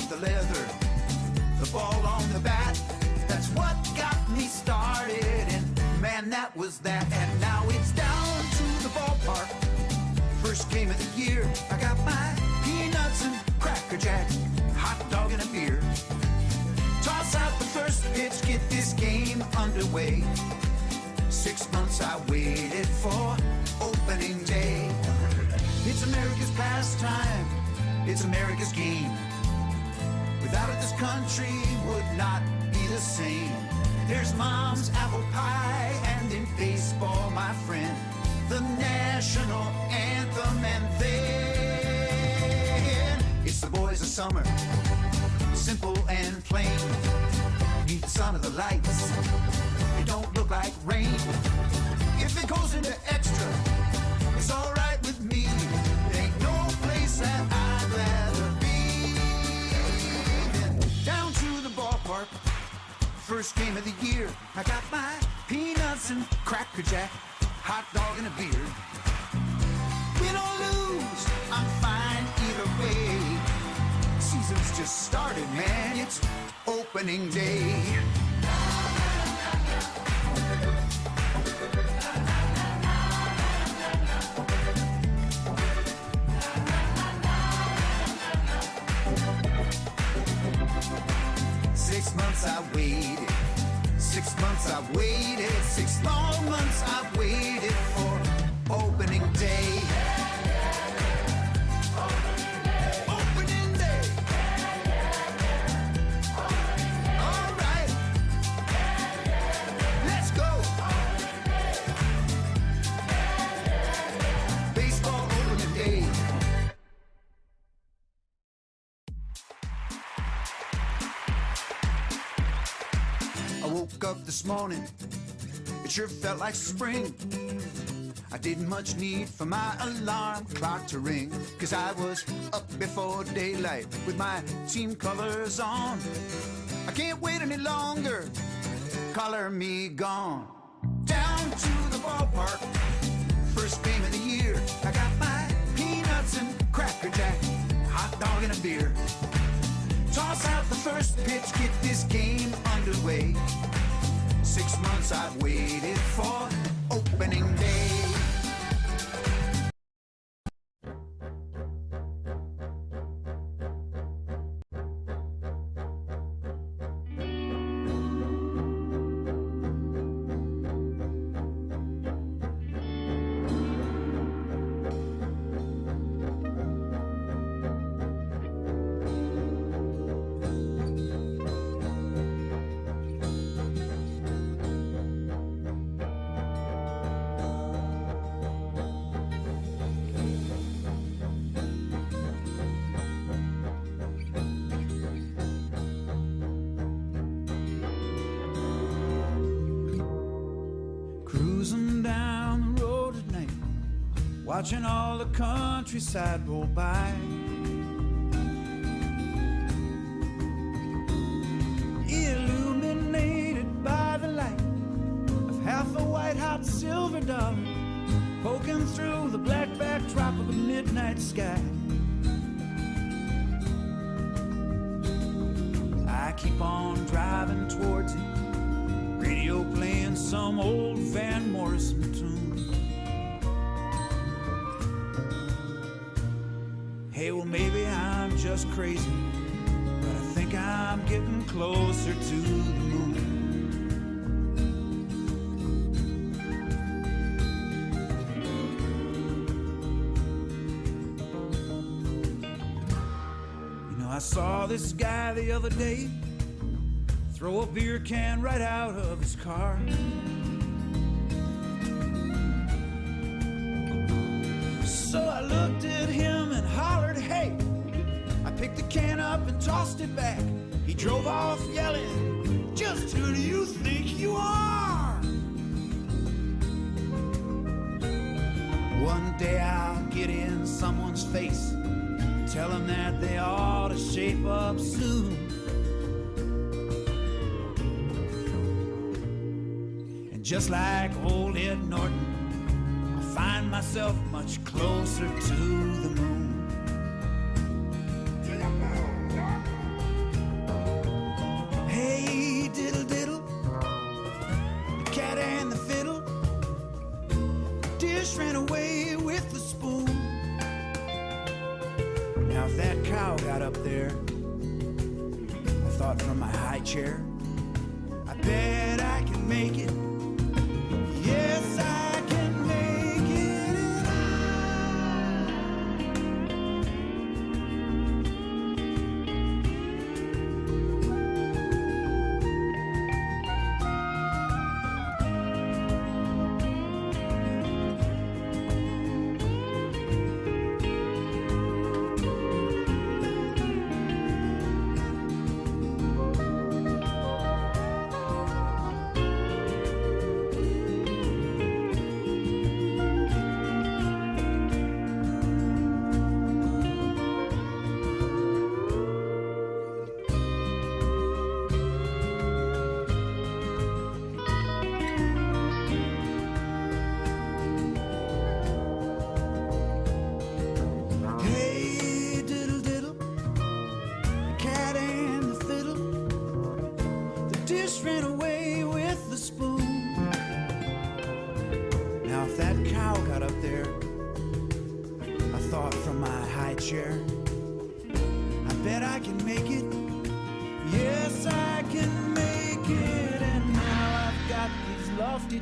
the leather, the ball on the bat. That's what got me started, and man, that was that. And now it's down to the ballpark. First game of the year, I got my peanuts and Cracker Jack, hot dog and a beer. Toss out the first pitch, get this game underway. 6 months I waited for opening day. It's America's pastime, it's America's game. Without it, this country would not be the same. There's mom's apple pie, and in baseball, my friend, the national anthem. And then it's the boys of summer, simple and plain. Meet the son of the lights, it don't look like rain. If it goes into extra, it's alright with me. There ain't no place that I'd rather be than down to the ballpark. First game of the year, I got my peanuts and Cracker Jack, hot dog and a beer. Win or lose, I'm fine either way. Season's just started, man, it's opening day. 6 months I waited, 6 months I waited, 6 long months I waited for opening day. Opening day. All right. Let's go. Baseball opening day. I woke up this morning, it sure felt like spring. I didn't much need for my alarm clock to ring, 'cause I was up before daylight with my team colors on. I can't wait any longer, color me gone. Down to the ballpark, first game of the year. I got my peanuts and Cracker Jack, hot dog and a beer. Toss out the first pitch, get this game underway. 6 months I've waited for opening day. Cruising down the road at night, watching all the countryside roll by. Illuminated by the light of half a white hot silver dollar, poking through the black backdrop of the midnight sky. I keep on driving towards it, radio playing some old Van Morrison tune. Hey, well, maybe I'm just crazy, but I think I'm getting closer to the moon. You know, I saw this guy the other day throw a beer can right out of his car. So I looked at him and hollered, hey. I picked the can up and tossed it back. He drove off yelling, just who do you think you are? One day I'll get in someone's face, tell them that they ought to shape up soon. Just like old Ed Norton, I find myself much closer to the moon. dish ran away with the spoon. Now if that cow got up there, I thought from my high chair, I bet I can make it. Yes, I can make it.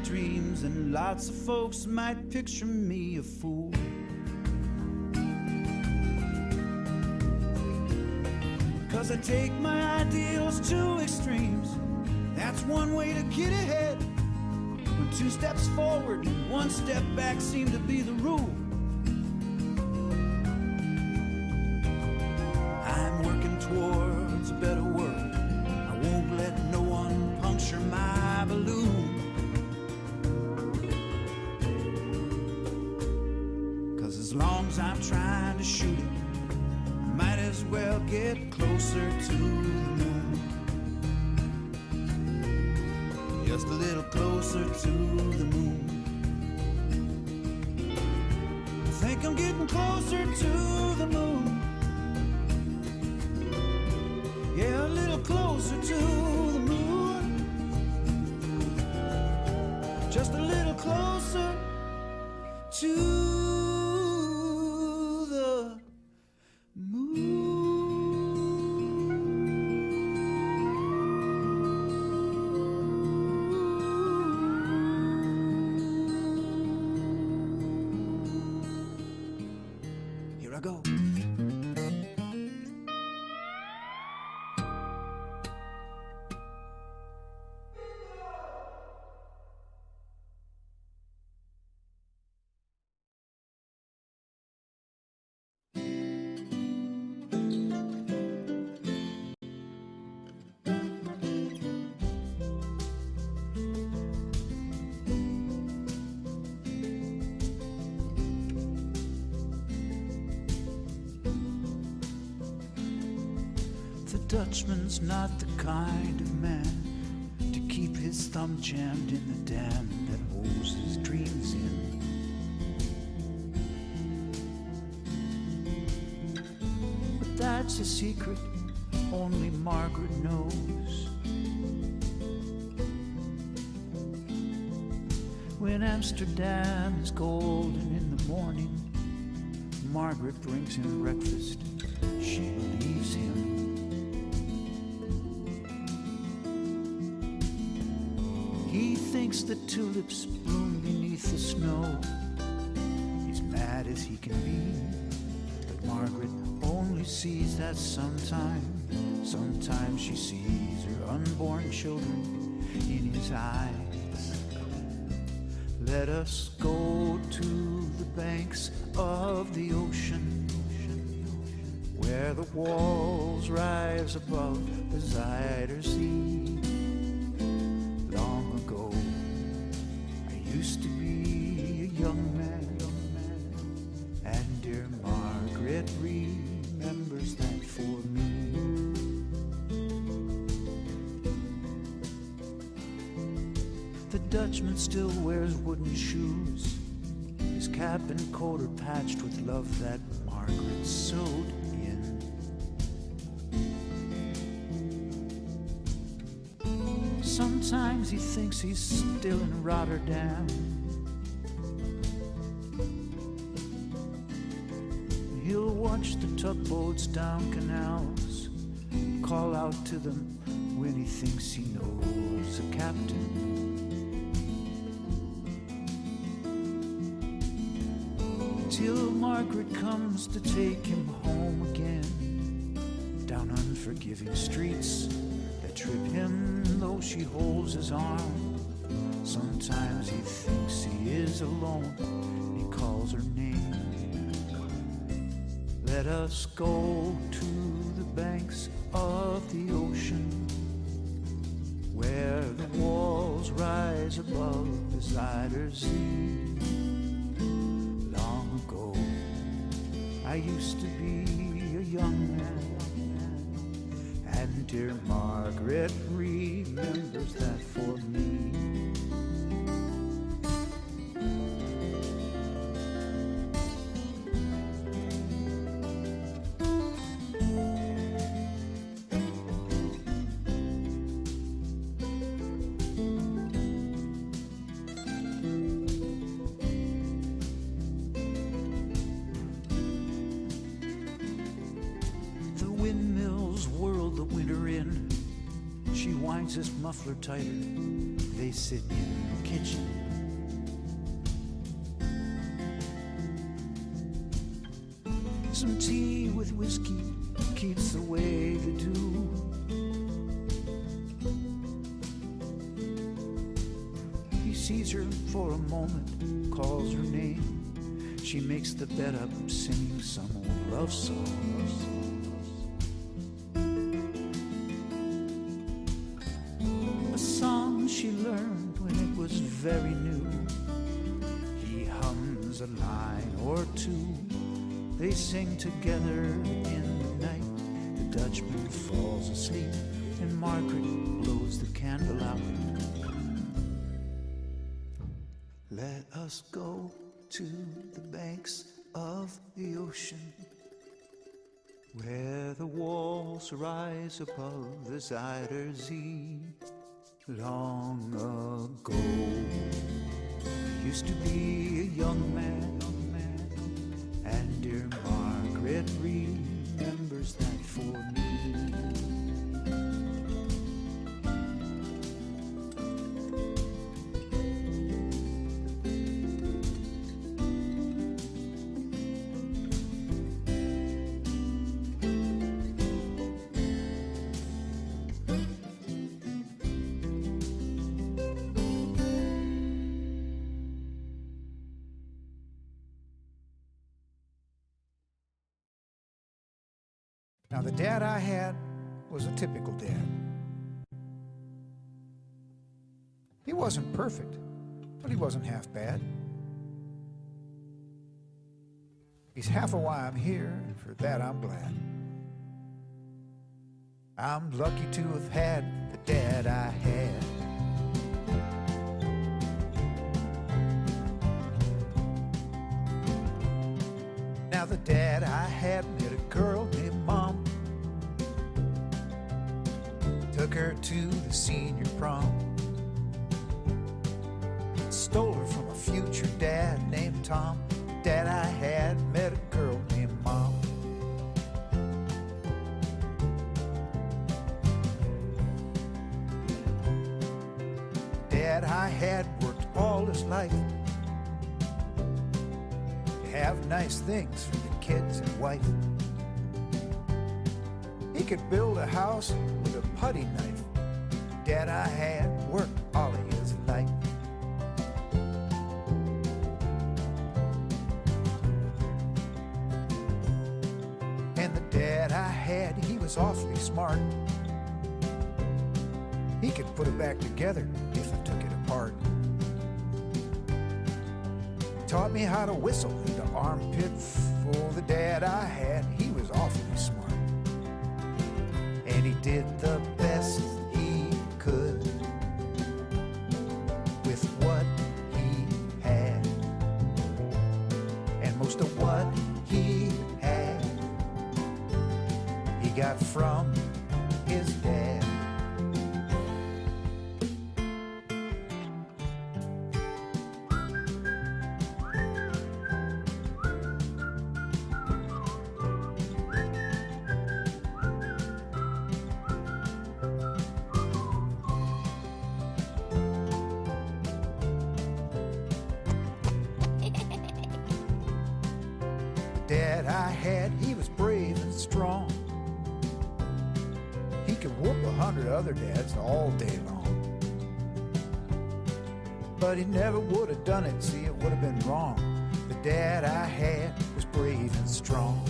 Dreams, and lots of folks might picture me a fool. Cause I take my ideals to extremes. That's one way to get ahead. When 2 steps forward and 1 step back seem to be the rule. I'm working towards a better world. I won't let no one puncture my balloon. As long as I'm trying to shoot it, I might as well get closer to the moon. Just a little closer to the moon. I think I'm getting closer to the moon. Yeah, a little closer to the moon. Just a little closer to Dutchman's not the kind of man to keep his thumb jammed in the dam that holds his dreams in. But that's a secret only Margaret knows. When Amsterdam is golden in the morning, Margaret brings him breakfast, she leaves him. He thinks the tulips bloom beneath the snow. He's mad as he can be, but Margaret only sees that sometime. Sometimes she sees her unborn children in his eyes. Let us go to the banks of the ocean, where the walls rise above the Zuyder Sea. Long ago, I used to be a young man, and dear Margaret remembers that for me. The Dutchman still wears wooden shoes. His cap and coat are patched with love that Margaret sewed in. Sometimes he thinks he's still in Rotterdam, watch the tugboats down canals, call out to them when he thinks he knows a captain. Till Margaret comes to take him home again, down unforgiving streets that trip him though she holds his arm. Sometimes he thinks he is alone, he calls her name. Let us go to the banks of the ocean, where the walls rise above the Zuyder Zee. Long ago, I used to be a young man, and dear Margaret remembers that for me. His muffler tighter, they sit in the kitchen. Some tea with whiskey keeps the way to do. He sees her for a moment, calls her name. She makes the bed up, singing some old love song. She learned when it was very new. He hums a line or two. They sing together in the night. The Dutchman falls asleep and Margaret blows the candle out. Let us go to the banks of the ocean, where the walls rise above the Zuyder Zee. Long ago, I used to be a young man, and dear Margaret remembers that for me. Now, the dad I had was a typical dad. He wasn't perfect, but he wasn't half bad. He's half of why I'm here, and for that I'm glad. I'm lucky to have had the dad I had. Now, the dad I had met a girl named Mom. Took her to the senior prom. Stole her from a future dad named Tom. The dad I had met a girl named Mom. The dad I had worked all his life to have nice things for the kids and wife. He could build a house with a putty knife. Dad I had worked all of his life. And the dad I had, he was awfully smart. He could put it back together if I took it apart. He taught me how to whistle in the armpit full. The dad I had, he was awfully smart. And he did the best he could with what he had. And most of what he had, he got from his dad. dad I had, he was brave and strong. He could whoop 100 other dads all day long. But he never would have done it, see, it would have been wrong. The dad I had was brave and strong.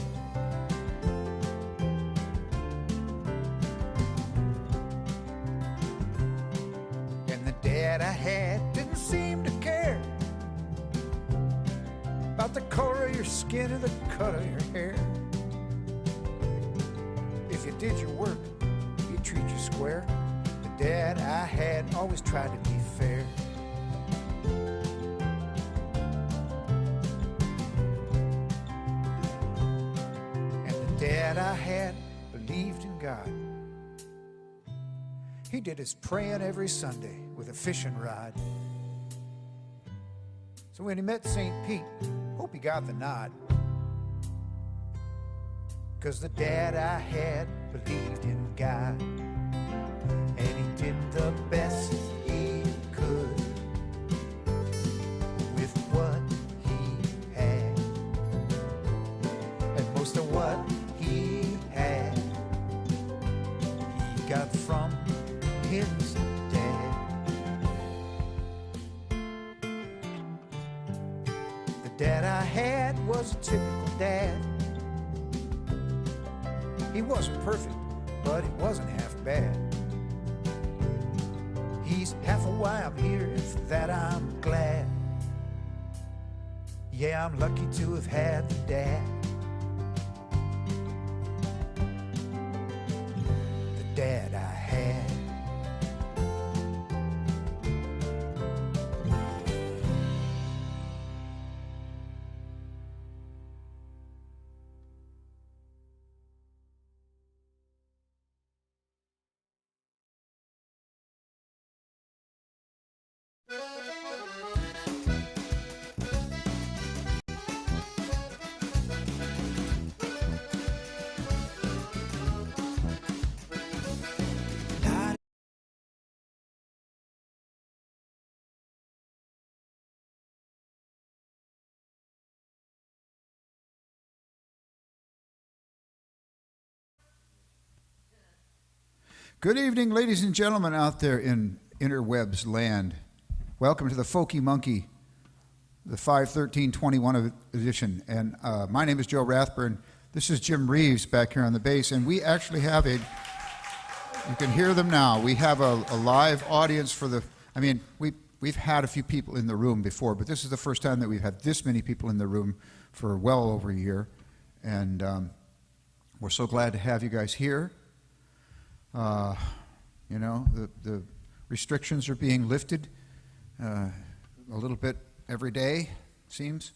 And the dad I had didn't seem to care about the color of your skin or the cut of your hair. If you did your work, he'd treat you square. The dad I had always tried to be fair. Dad I had believed in God. He did his praying every Sunday with a fishing rod. So when he met St. Pete, hope he got the nod. 'Cause the dad I had believed in God, and he did the best he could with what he had. And most of what he had, he got from his dad. The dad I had was a typical dad. He wasn't perfect, but he wasn't half bad. He's half of why I'm here, and for that I'm glad. Yeah, I'm lucky to have had the dad. Dad I had. Good evening, ladies and gentlemen out there in interwebs land. Welcome to the Folkey Monkey, the 5/13/21 edition. And my name is Joe Rathburn. This is Jim Reeves back here on the bass. And we actually have you can hear them now. We have a live audience for we've had a few people in the room before, but this is the first time that we've had this many people in the room for well over a year. And we're so glad to have you guys here. The restrictions are being lifted a little bit every day, seems.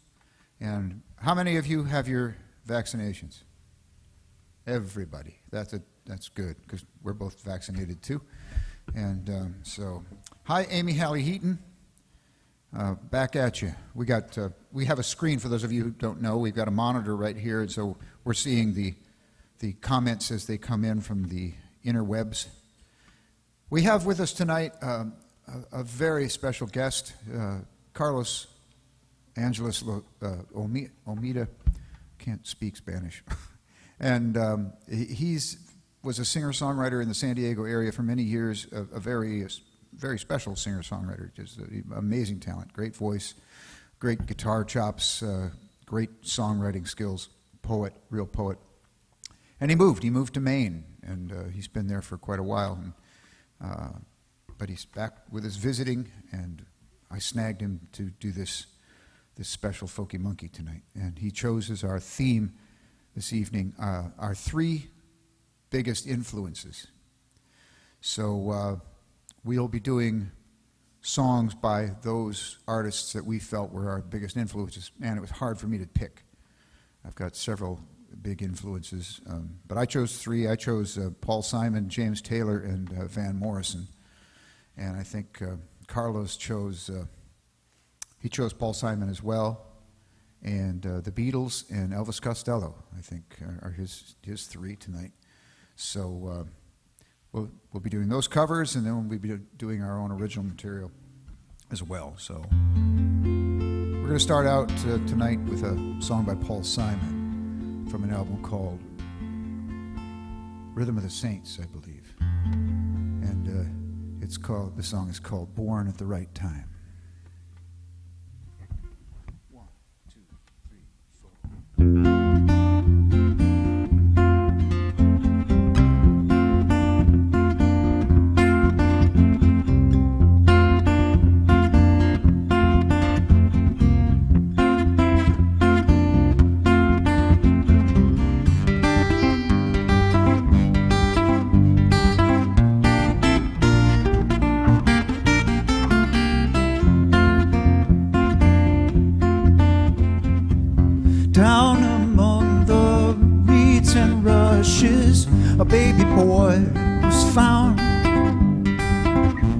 And how many of you have your vaccinations? Everybody. That's good, because we're both vaccinated too. And so, hi, Amy Hallie Heaton. Back at you. We have a screen for those of you who don't know. We've got a monitor right here, and so we're seeing the comments as they come in from the interwebs. We have with us tonight a very special guest, Carlos Angeles Olmeda. Can't speak Spanish. And he's was a singer-songwriter in the San Diego area for many years, a very special singer-songwriter, just amazing talent, great voice, great guitar chops, great songwriting skills, poet, real poet. And he moved to Maine, and he's been there for quite a while. And, but he's back with us visiting, and I snagged him to do this special Folkey Monkey tonight. And he chose as our theme this evening our three biggest influences. So we'll be doing songs by those artists that we felt were our biggest influences. Man, it was hard for me to pick. I've got several big influences, but I chose three. I chose Paul Simon, James Taylor, and Van Morrison. And I think Carlos chose Paul Simon as well, and the Beatles and Elvis Costello, I think, are his three tonight. So we'll be doing those covers, and then we'll be doing our own original material as well. So we're going to start out tonight with a song by Paul Simon. from an album called Rhythm of the Saints, I believe. And the song is called Born at the Right Time. 1, 2, 3, 4. Down among the reeds and rushes, a baby boy was found.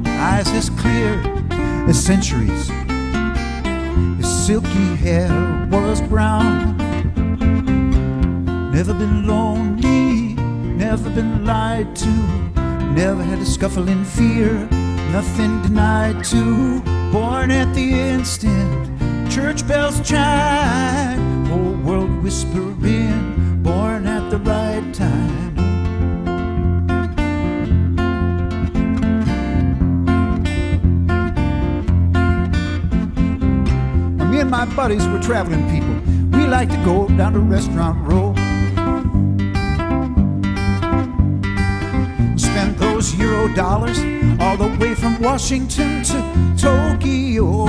Eyes as clear as centuries, his silky hair was brown. Never been lonely, never been lied to, never had to scuffle in fear, nothing denied to. Born at the instant church bells chime, whole world whispering, born at the right time. Me and my buddies were traveling people. We like to go down to Restaurant Row, spend those Euro dollars all the way from Washington to Tokyo.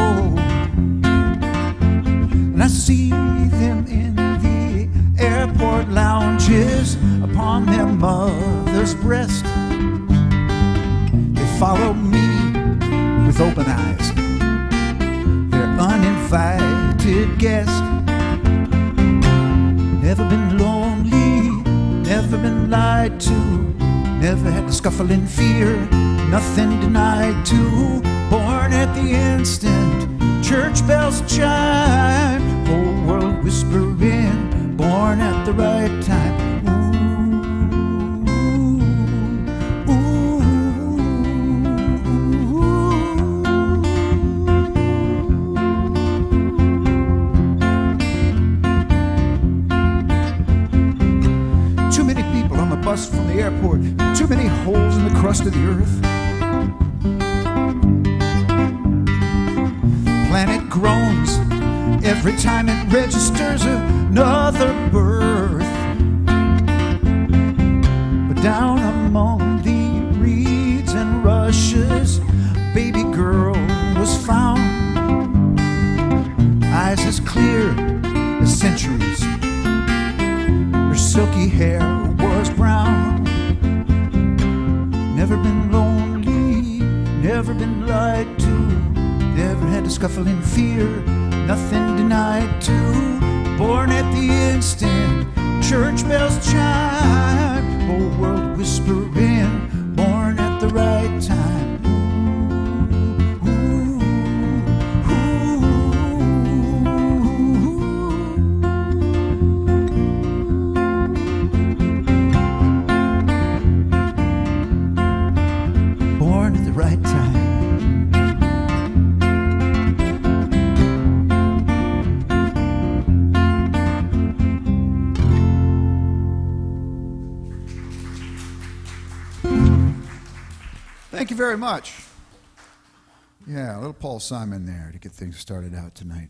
And I see them in the airport lounges upon their mother's breast. They follow me with open eyes, their uninvited guest. Never been lonely, never been lied to, never had to scuffle in fear, nothing denied to. Born at the instant church bells chime, whole world whispering, born at the right time. Ooh, ooh, ooh. Too many people on the bus from the airport, too many holes in the crust of the earth. Planet groans every time it registers another birth. But down among the reeds and rushes, a baby girl was found. Eyes as clear as centuries, her silky hair was brown. Never been lonely, never been lied to, never had to scuffle in fear, nothing denied to. Born at the instant church bells chime, whole world whispering, born at the right time. Born at the right time. Thank you very much. Yeah, a little Paul Simon there to get things started out tonight.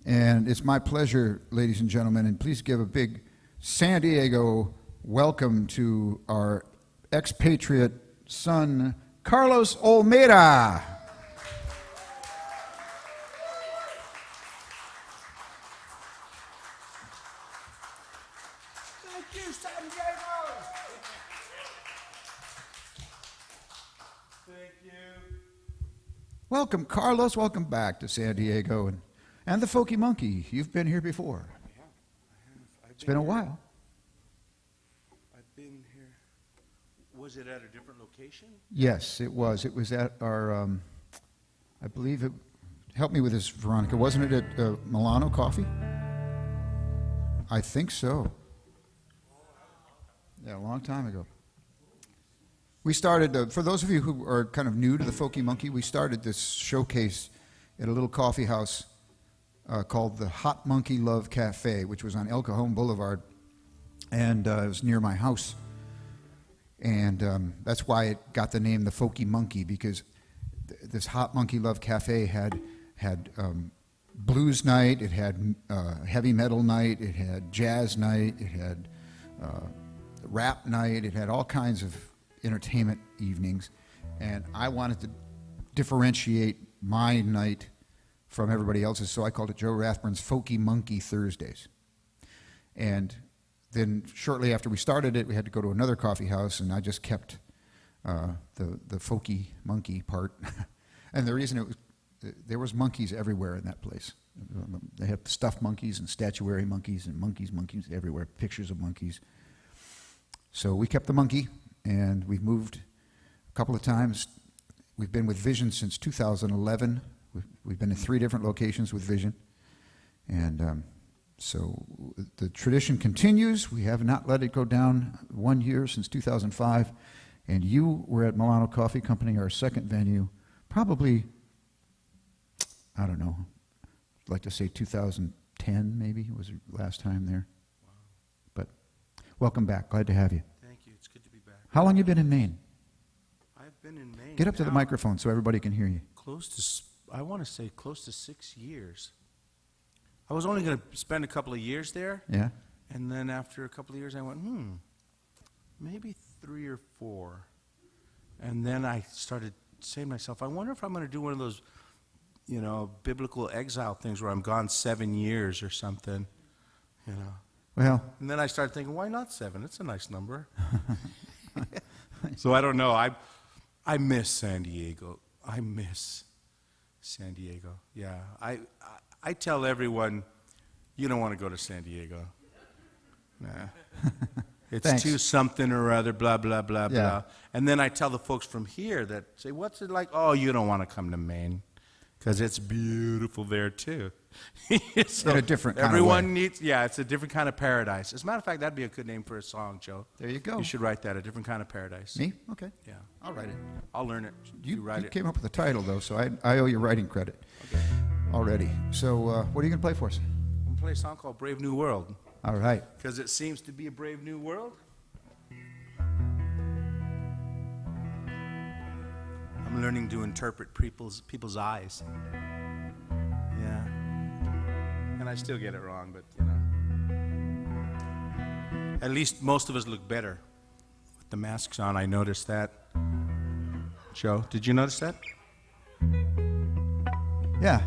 And it's my pleasure, ladies and gentlemen, and please give a big San Diego welcome to our expatriate son, Carlos Olmeda. Thank you, San Diego. Thank you. Welcome, Carlos. Welcome back to San Diego and the Folkey Monkey. You've been here before. I have. It's been a while. I've been here. Was it at a different location? Yes, it was. It was at our, I believe it, help me with this, Veronica, wasn't it at Milano Coffee? I think so. Yeah, a long time ago. We started, for those of you who are kind of new to the Folkey Monkey, we started this showcase at a little coffee house called the Hot Monkey Love Cafe, which was on El Cajon Boulevard and it was near my house. And that's why it got the name the Folkey Monkey, because this Hot Monkey Love Cafe had blues night, it had heavy metal night, it had jazz night, it had rap night, it had all kinds of entertainment evenings. And I wanted to differentiate my night from everybody else's, so I called it Joe Rathburn's Folkey Monkey Thursdays. And then shortly after we started it, we had to go to another coffee house, and I just kept the Folkey Monkey part. And the reason it was, there was monkeys everywhere in that place. They had stuffed monkeys and statuary monkeys and monkeys everywhere, pictures of monkeys. So we kept the monkey, and we've moved a couple of times. We've been with Vision since 2011. We've been in 3 different locations with Vision. And so the tradition continues. We have not let it go down 1 year since 2005. And you were at Milano Coffee Company, our second venue, probably, I don't know, I'd like to say 2010 maybe was your last time there. Wow. But welcome back. Glad to have you. Thank you. It's good to be back. How long you been in Maine? I've been in Maine. Get up to the now microphone so everybody can hear you. Close to, I want to say close to 6 years. I was only going to spend a couple of years there. Yeah? And then after a couple of years, I went, maybe 3 or 4. And then I started saying to myself, I wonder if I'm going to do one of those, biblical exile things where I'm gone 7 years or something, Well, And then I started thinking, why not 7? It's a nice number. So I don't know. I miss San Diego. I miss San Diego. Yeah. I tell everyone, you don't want to go to San Diego. Nah. It's Thanks. too something or other, blah, blah, blah, Yeah. blah. And then I tell the folks from here that say, what's it like? Oh, you don't want to come to Maine because it's beautiful there too. So In a different kind of everyone way. needs, it's a different kind of paradise. As a matter of fact, that'd be a good name for a song, Joe. there you go. You should write that, a different kind of paradise. Me? Okay. Yeah. I'll write it. I'll learn it. You write it. came up with the title, though, so I owe you writing credit already. So what are you going to play for us? I'm going to play a song called Brave New World All right. because it seems to be a brave new world. I'm learning to interpret people's eyes. Yeah. And I still get it wrong, but, At least most of us look better with the masks on. I noticed that. Joe, did you notice that? Yeah.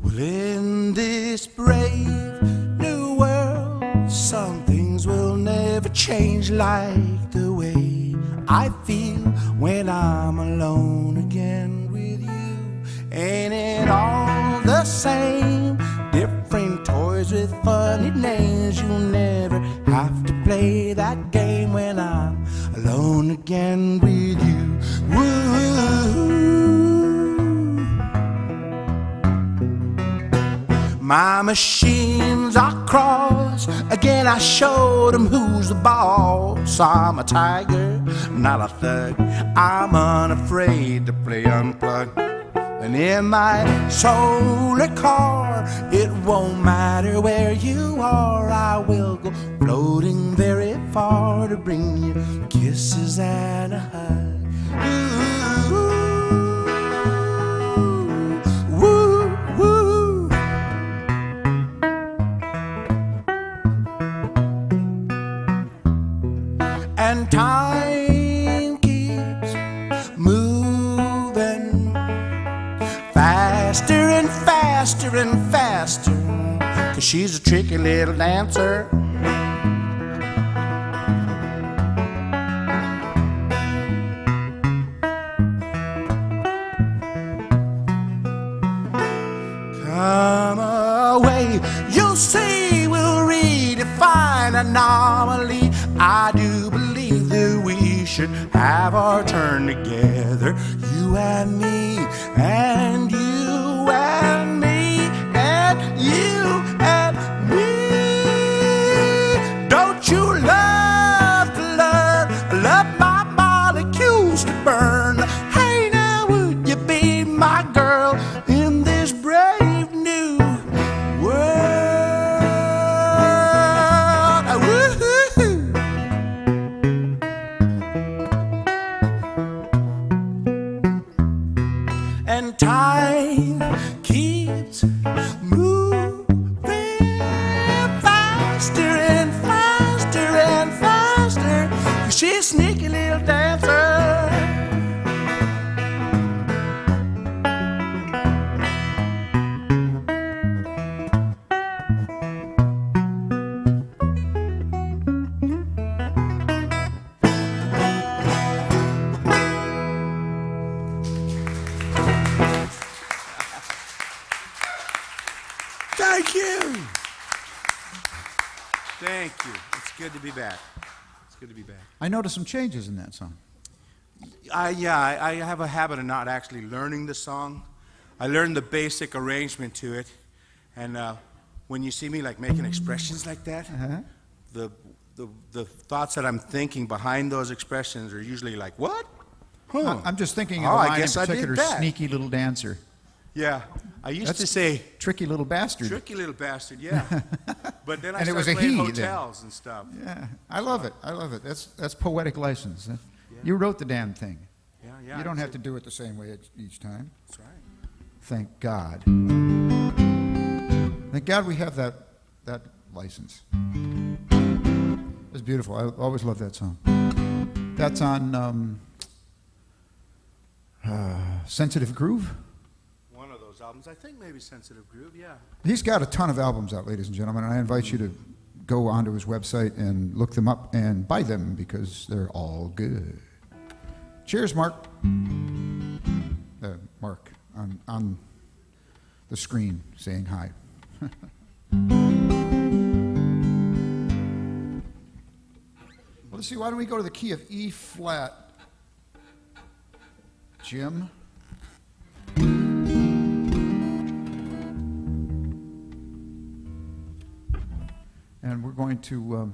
Well, in this brave new world, some things will never change like the way I feel when I'm alone again with you. Ain't it all the same? Different toys with funny names. You'll never have to play that game when I'm alone again with you. Woo. My machines are crossed. Again I showed them who's the boss. I'm a tiger, not a thug. I'm unafraid to play unplugged. And in my solar car, it won't matter where you are. I will go floating very far to bring you kisses and a hug. Ooh, woo, woo. And time keeps moving faster and faster and faster, 'cause she's a tricky little dancer. Come away, you'll see we'll redefine anomaly. I do believe that we should have our turn together. You and me, and you and me, and you and me. Don't you love to learn? Love my molecules to burn. Hey, now would you be my girl in this brave new world? Woo-hoo-hoo. And time keeps moving faster and faster and faster. She's a sneaky little dancer. Thank you. Thank you. It's good to be back. It's good to be back. I noticed some changes in that song. I have a habit of not actually learning the song. I learned the basic arrangement to it, and when you see me like making expressions like that, the thoughts that I'm thinking behind those expressions are usually like, what? Huh. I'm just thinking of Oh, the I line in guess I did particular, that. sneaky little dancer. Yeah, I used to say Tricky little bastard. tricky little bastard, yeah. But then I And it was started a playing he then. hotels and stuff. Yeah, I love it. I love it. That's poetic license. You wrote the damn thing. Yeah. You don't have to do it the same way each time. That's right. Thank God. Thank God we have that license. It's beautiful. I always love that song. That's on Sensitive Groove. One of those albums, I think maybe Sensitive Groove, yeah. He's got a ton of albums out, ladies and gentlemen, and I invite you to go onto his website and look them up and buy them because they're all good. Cheers, Mark. Mark on the screen saying hi. Well, let's see, why don't we go to the key of E flat, Jim? And we're going to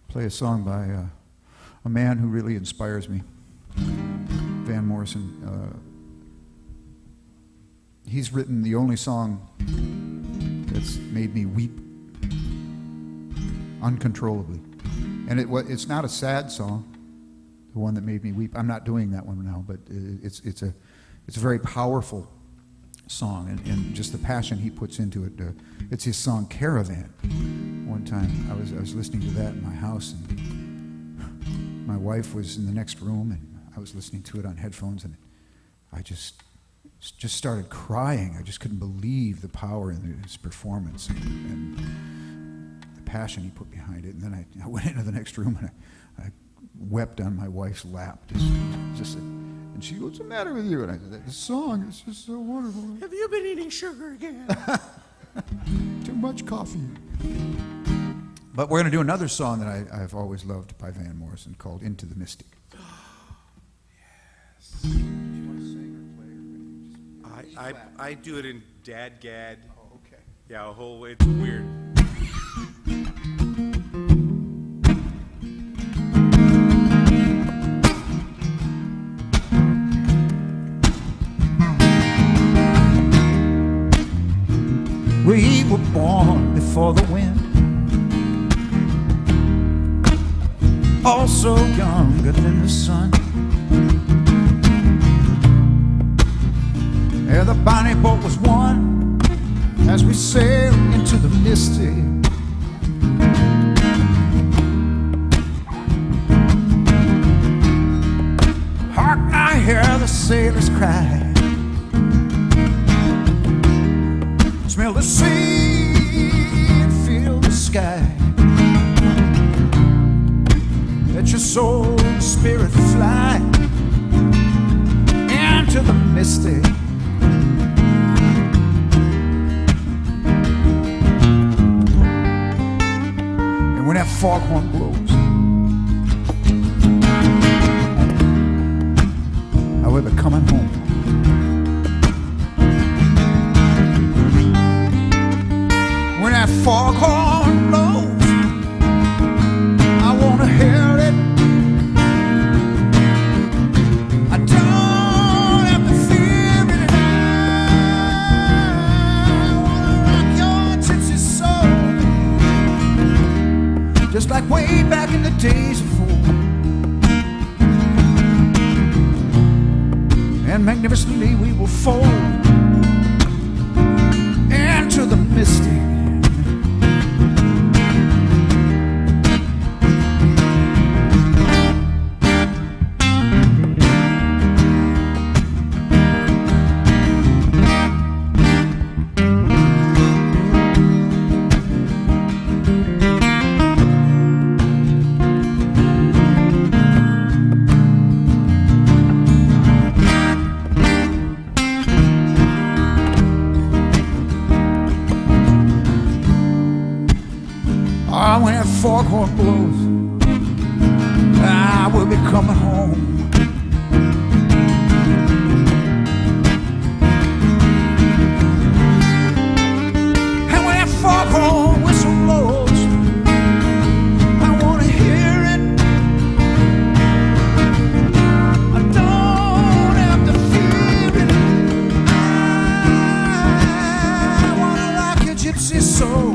play a song by a man who really inspires me, Van Morrison. He's written the only song that's made me weep uncontrollably. And it's not a sad song, the one that made me weep. I'm not doing that one now, but it's a very powerful song, and just the passion he puts into it. It's his song Caravan. One time I was listening to that in my house, and my wife was in the next room, and I was listening to it on headphones, and I just started crying. I just couldn't believe the power in his performance and the passion he put behind it. And then I went into the next room and I wept on my wife's lap. Just and she goes, "What's the matter with you?" And I said, "The song is just so wonderful." Have you been eating sugar again? Too much coffee. But we're going to do another song that I've always loved by Van Morrison called Into the Mystic. Yes. I do it in Dad-Gad. Oh, okay. Yeah, a whole way. It's weird. We were born before the wind, also younger than the sun. Yeah, the bonnie boat was one as we sailed into the mystic. Hark, I hear the sailors cry. Smell the sea and feel the sky. Let your soul and spirit fly into the mystic. And when that foghorn blows, like way back in the days of old. And magnificently we will fold into the mystic. When that foghorn blows, I will be coming home. And when that foghorn whistle blows, I want to hear it. I don't have to fear it. I want to rock your gypsy soul,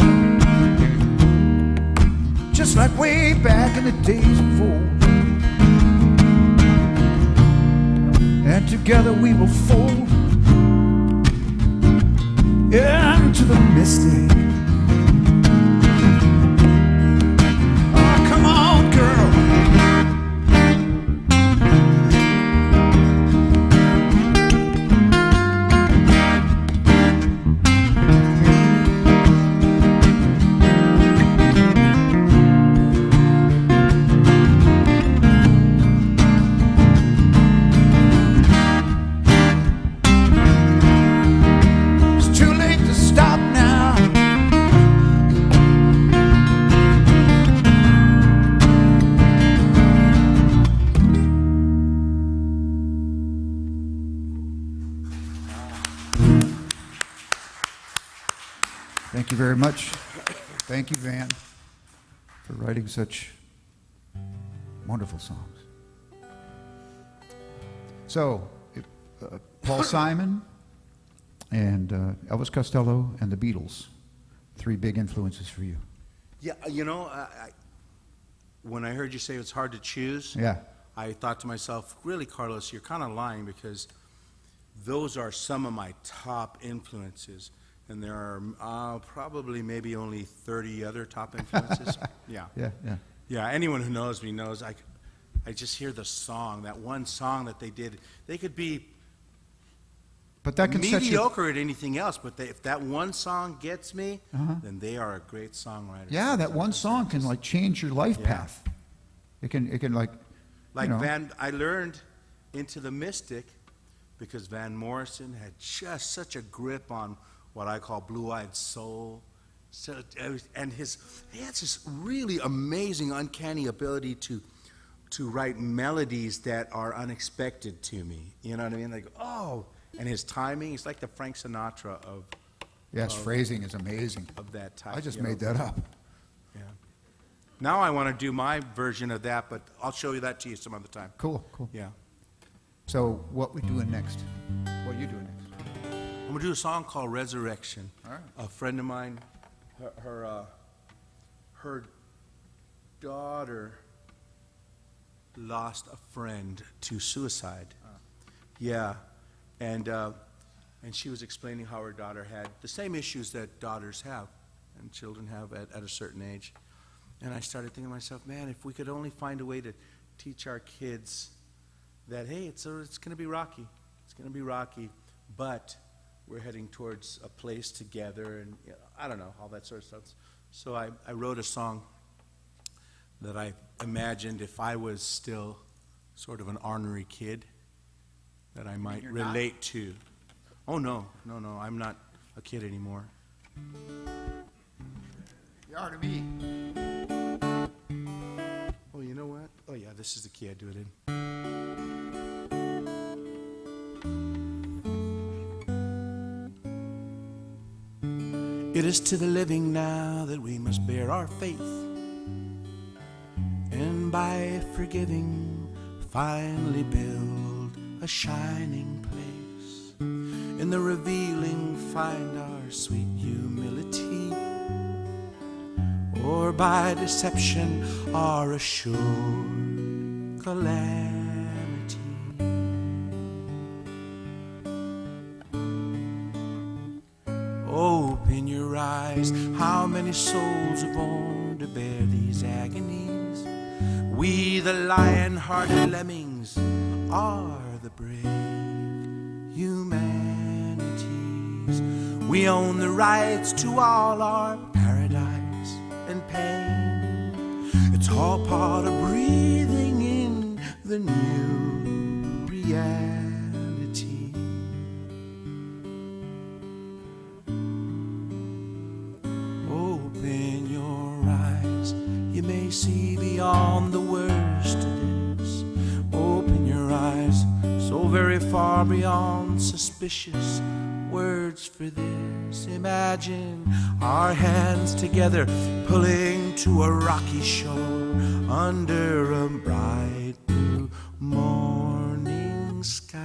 just like way back in the days of old. And together we will fold into the mystic. Oh, come on, girl. Thank you very much. Thank you, Van, for writing such wonderful songs. So, Paul Simon and Elvis Costello and the Beatles, 3 big influences for you. Yeah, you know, when I heard you say it's hard to choose, Yeah. I thought to myself, really, Carlos, you're kind of lying, because those are some of my top influences. And there are probably maybe only 30 other top influences. Yeah. Yeah, yeah. Yeah, anyone who knows me knows I just hear the song, that one song that they did. They could be But that can set you... mediocre at anything else, but if that one song gets me, then they are a great songwriter. Yeah, that one song can like change your life path. It can like you know. I learned Into the Mystic because Van Morrison had just such a grip on what I call blue-eyed soul. So, and he has this really amazing, uncanny ability to write melodies that are unexpected to me. You know what I mean? Like, oh, and his timing, he's like the Frank Sinatra of... Yes, phrasing is amazing. Of that type. I just made that up. Yeah. Now I want to do my version of that, but I'll show you that to you some other time. Cool, cool. Yeah. So what we doing next? What are you doing next? I'm going to do a song called Resurrection. All right. A friend of mine, her daughter lost a friend to suicide. Yeah. And she was explaining how her daughter had the same issues that daughters have and children have at a certain age. And I started thinking to myself, man, if we could only find a way to teach our kids that, hey, it's going to be rocky. It's going to be rocky, but we're heading towards a place together, and you know, I don't know, all that sort of stuff. So I wrote a song that I imagined if I was still sort of an ornery kid that I might relate to. Oh, no, I'm not a kid anymore. You are to me. Oh, you know what? Oh, yeah, this is the key I do it in. It is to the living now that we must bear our faith, and by forgiving finally build a shining place. In the revealing find our sweet humility. or by deception are assured calamity. Open your eyes, how many souls are born to bear these agonies? We, the lion-hearted lemmings, are the brave humanities. We own the rights to all our paradise and pain. It's all part of breathing in the new reality. Open your eyes, you may see beyond the worst of this. Open your eyes, so very far beyond suspicious words for this. Imagine our hands together pulling to a rocky shore under a bright blue morning sky.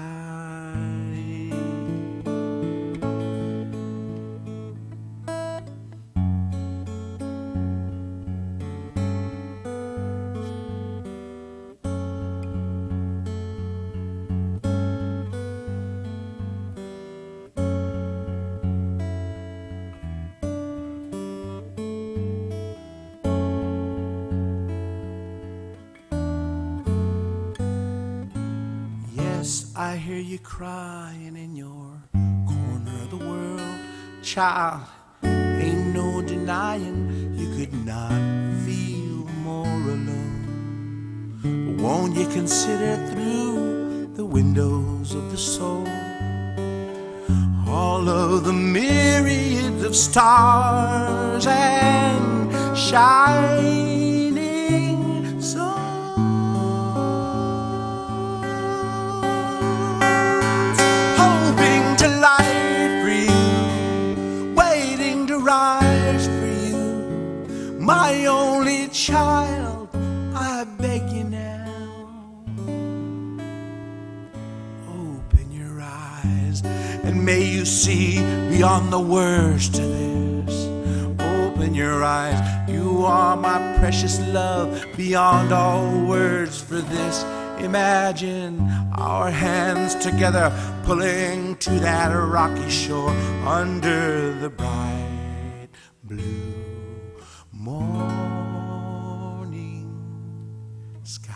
I hear you crying in your corner of the world. Child, ain't no denying you could not feel more alone. But won't you consider through the windows of the soul all of the myriads of stars and shining souls? To life for you, waiting to rise for you, my only child, I beg you now. Open your eyes, and may you see beyond the worst of this. Open your eyes, you are my precious love, beyond all words for this. Imagine our hands together pulling to that rocky shore under the bright blue morning sky.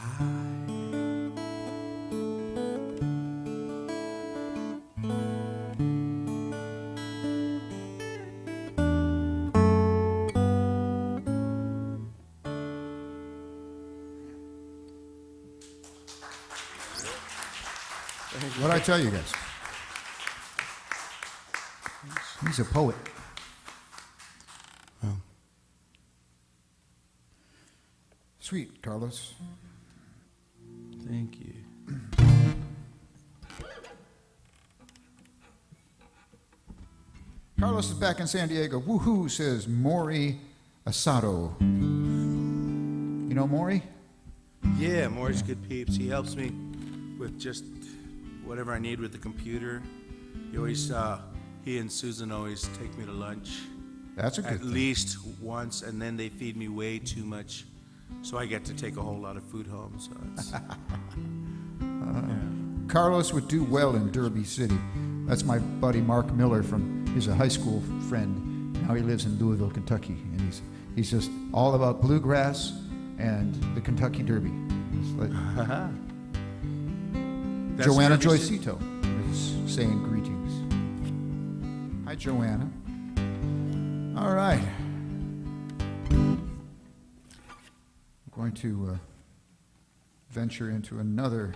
What'd I tell you guys? He's a poet. Oh. Sweet, Carlos. Thank you. Carlos is back in San Diego. Woohoo, says Maury Asado. You know Maury? Yeah, Maury's good peeps. He helps me with just whatever I need with the computer. He always, he and Susan always take me to lunch. That's a good At thing. least once, and then they feed me way too much, so I get to take a whole lot of food home. So it's Carlos would do well in Derby City. That's my buddy Mark Miller he's a high school friend. Now he lives in Louisville, Kentucky, and he's just all about bluegrass and the Kentucky Derby. Joanna Joycito is saying greetings. Hi, Joanna. All right. I'm going to venture into another.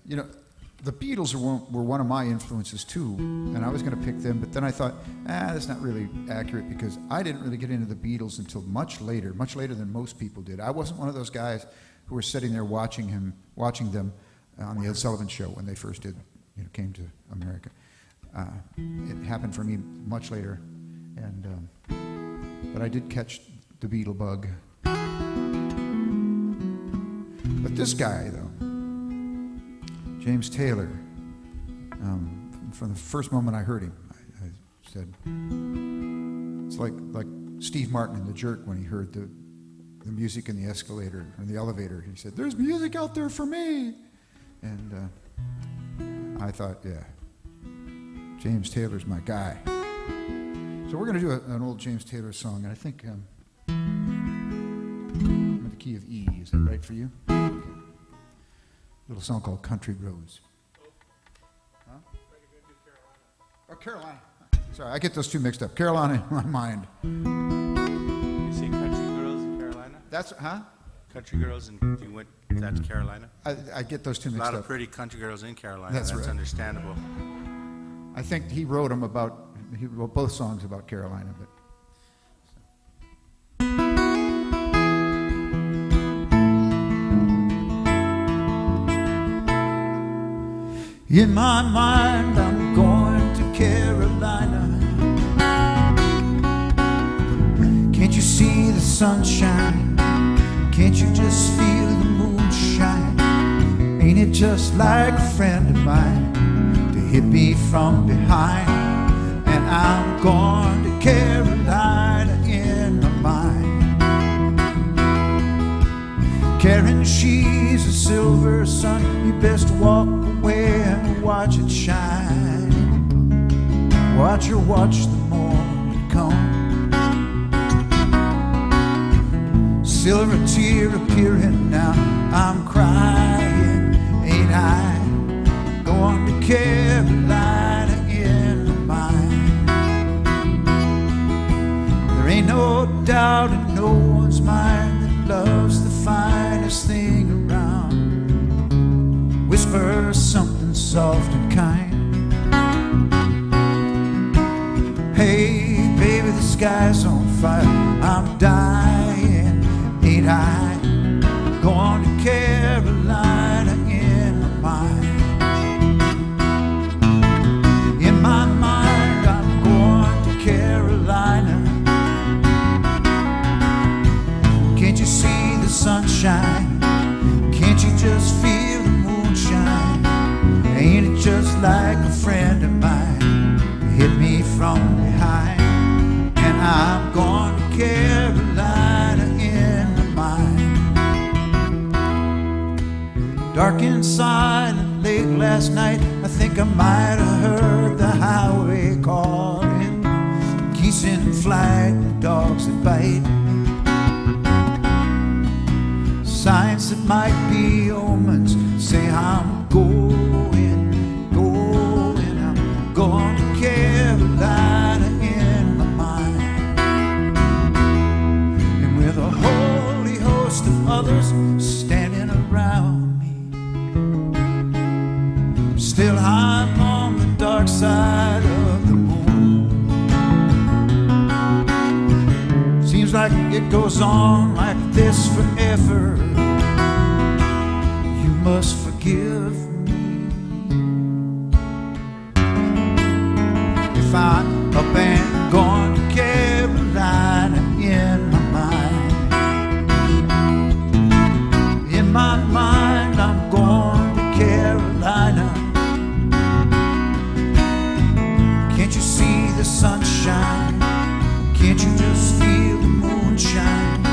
The Beatles were one of my influences too, and I was going to pick them, but then I thought, that's not really accurate because I didn't really get into the Beatles until much later than most people did. I wasn't one of those guys who were sitting there watching them on the Ed Sullivan Show when they first came to America. It happened for me much later, and but I did catch the Beatle bug. But this guy, though, James Taylor, from the first moment I heard him, I said, it's like Steve Martin in The Jerk when he heard the music in the escalator or the elevator. He said, "There's music out there for me." And I thought, yeah, James Taylor's my guy. So we're going to do an old James Taylor song, and I think I'm in the key of E. Is that right for you? Okay. Little song called Country Roads. Huh? Oh, Carolina. Sorry, I get those two mixed up. Carolina in my mind. You say Country Girls in Carolina? That's, huh? Country Girls, and you went, that's Carolina? I get those two A mixed up. lot of pretty country girls in Carolina. That's That's right. understandable. I think he wrote them about, he wrote both songs about Carolina, but. In my mind, I'm going to Carolina. Can't you see the sunshine? Can't you just feel the moonshine? Ain't it just like a friend of mine to hit me from behind? And I'm going to Carolina in my mind. Karen, she's a silver sun. You best walk away and watch it shine. Watch her watch the morning come. Silver tear appearing now. I'm crying, ain't I? Going to Carolina in my mind. There ain't no doubt in no one's mind that love's the finest thing around. Whisper something soft and kind. Hey, baby, the sky's on fire. I'm dying, ain't I? Going to Carolina in my mind. In my mind, I'm going to Carolina. Can't you see the sunshine? Can't you just feel the moonshine? Ain't it just like a friend of mine hit me from behind? And I'm going to Carolina in my mind. Dark and silent late last night, I think I might have heard the highway calling. Geese in flight, dogs that bite. Signs that might be omens say I'm going to Carolina in my mind. And with a holy host of others standing around me, still I'm on the dark side of the moon. Seems like it goes on like this forever. You must forgive me if I'm up and gone to Carolina in my mind. In my mind, I'm going to Carolina. Can't you see the sunshine? Can't you just feel the moonshine?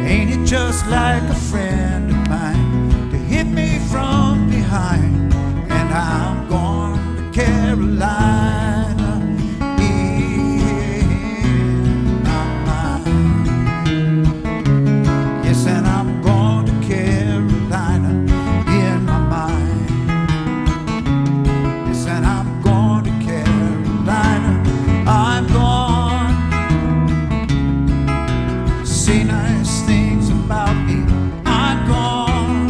Ain't it just like a friend of mine to hit me from behind? And I'm going to Carolina in my mind. Yes, and I'm going to Carolina in my mind. Yes, and I'm going to Carolina. I'm going to say nice things about me. I'm gone.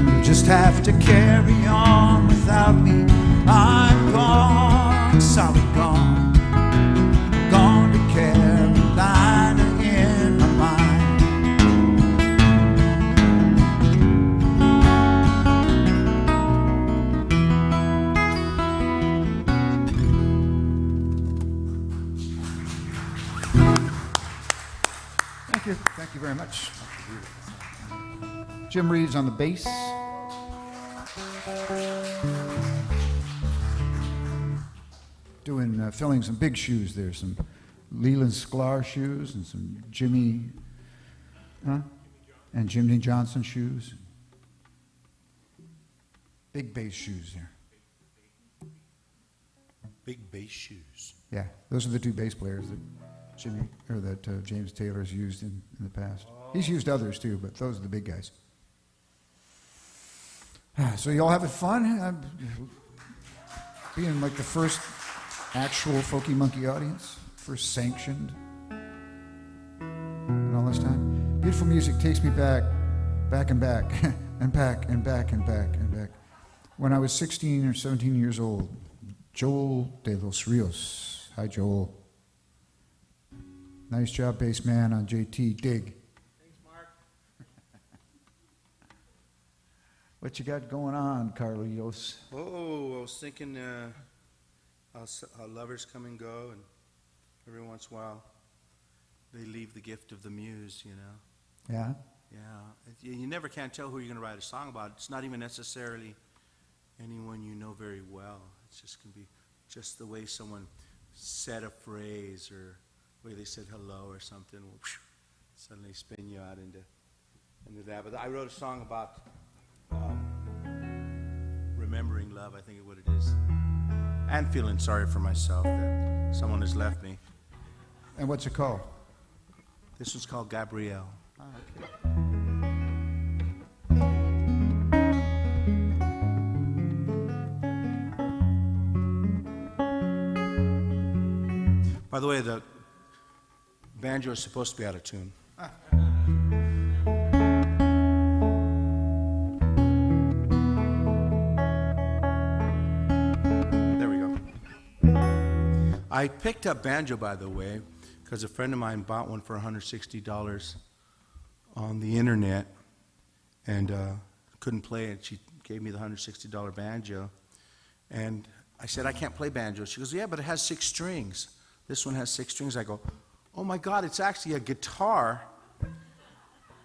You just have to carry on without me. I'm gone, solid gone. Gone to Carolina in my mind. Thank you very much. Jim Reeves on the bass. Doing, filling some big shoes there, some Leland Sklar shoes and some Jimmy Johnson shoes. Big bass shoes there. Big bass shoes. Yeah, those are the two bass players that James Taylor's used in the past. He's used others too, but those are the big guys. So y'all having fun? Being like the first actual Folkey Monkey audience, first sanctioned, and all this time. Beautiful music takes me back and back, and back and back and back and back. When I was 16 or 17 years old, Joel de los Rios. Hi, Joel. Nice job, bass man, on JT. Dig. Thanks, Mark. What you got going on, Carlos? Oh, I was thinking how lovers come and go, and every once in a while they leave the gift of the muse, you know. Yeah? Yeah. You never can tell who you're going to write a song about. It's not even necessarily anyone you know very well. It's just can be just the way someone said a phrase or the way they said hello or something will suddenly spin you out into that. But I wrote a song about remembering love, I think is what it is, and feeling sorry for myself that someone has left me. And what's it called? This one's called Gabriel. Ah, okay. By the way, the banjo is supposed to be out of tune. There we go. I picked up banjo, by the way, because a friend of mine bought one for $160 on the internet and couldn't play it. She gave me the $160 banjo. And I said, I can't play banjo. She goes, yeah, but it has 6 strings. This one has 6 strings. I go, oh my God, it's actually a guitar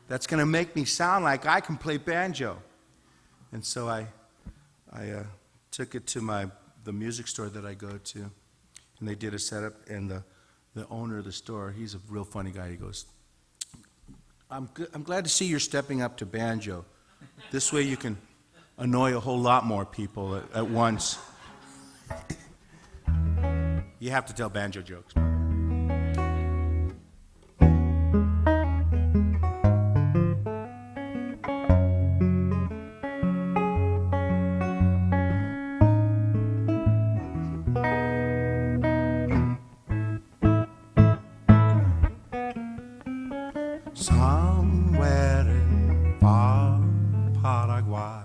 that's going to make me sound like I can play banjo. And so I took it to the music store that I go to, and they did a setup, and the owner of the store, he's a real funny guy. He goes, I'm glad to see you're stepping up to banjo. This way you can annoy a whole lot more people at once. You have to tell banjo jokes. Somewhere in far Paraguay,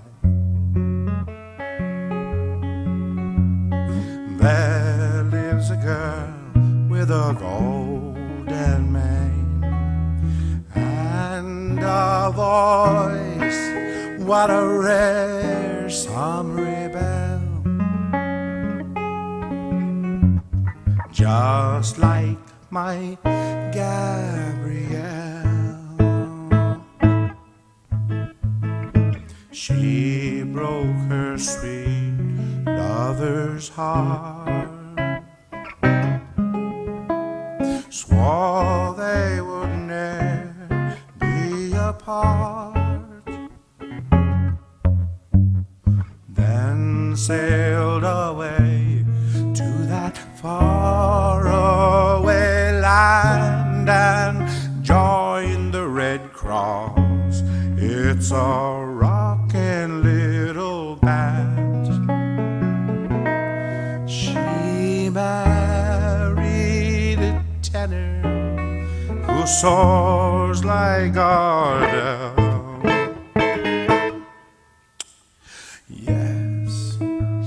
there lives a girl with a golden mane and a voice, what a rare summery bell, just like my Gabriel. She broke her sweet lover's heart, swore they would never be apart, then sailed away to that faraway land and joined the Red Cross. It's a rockin' little band. She married a tenor who soars like Gabriel. Yes,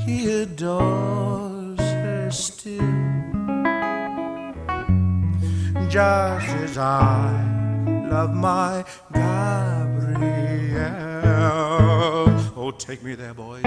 he adores her still, just as I love my Gabriel. Oh, take me there, boys.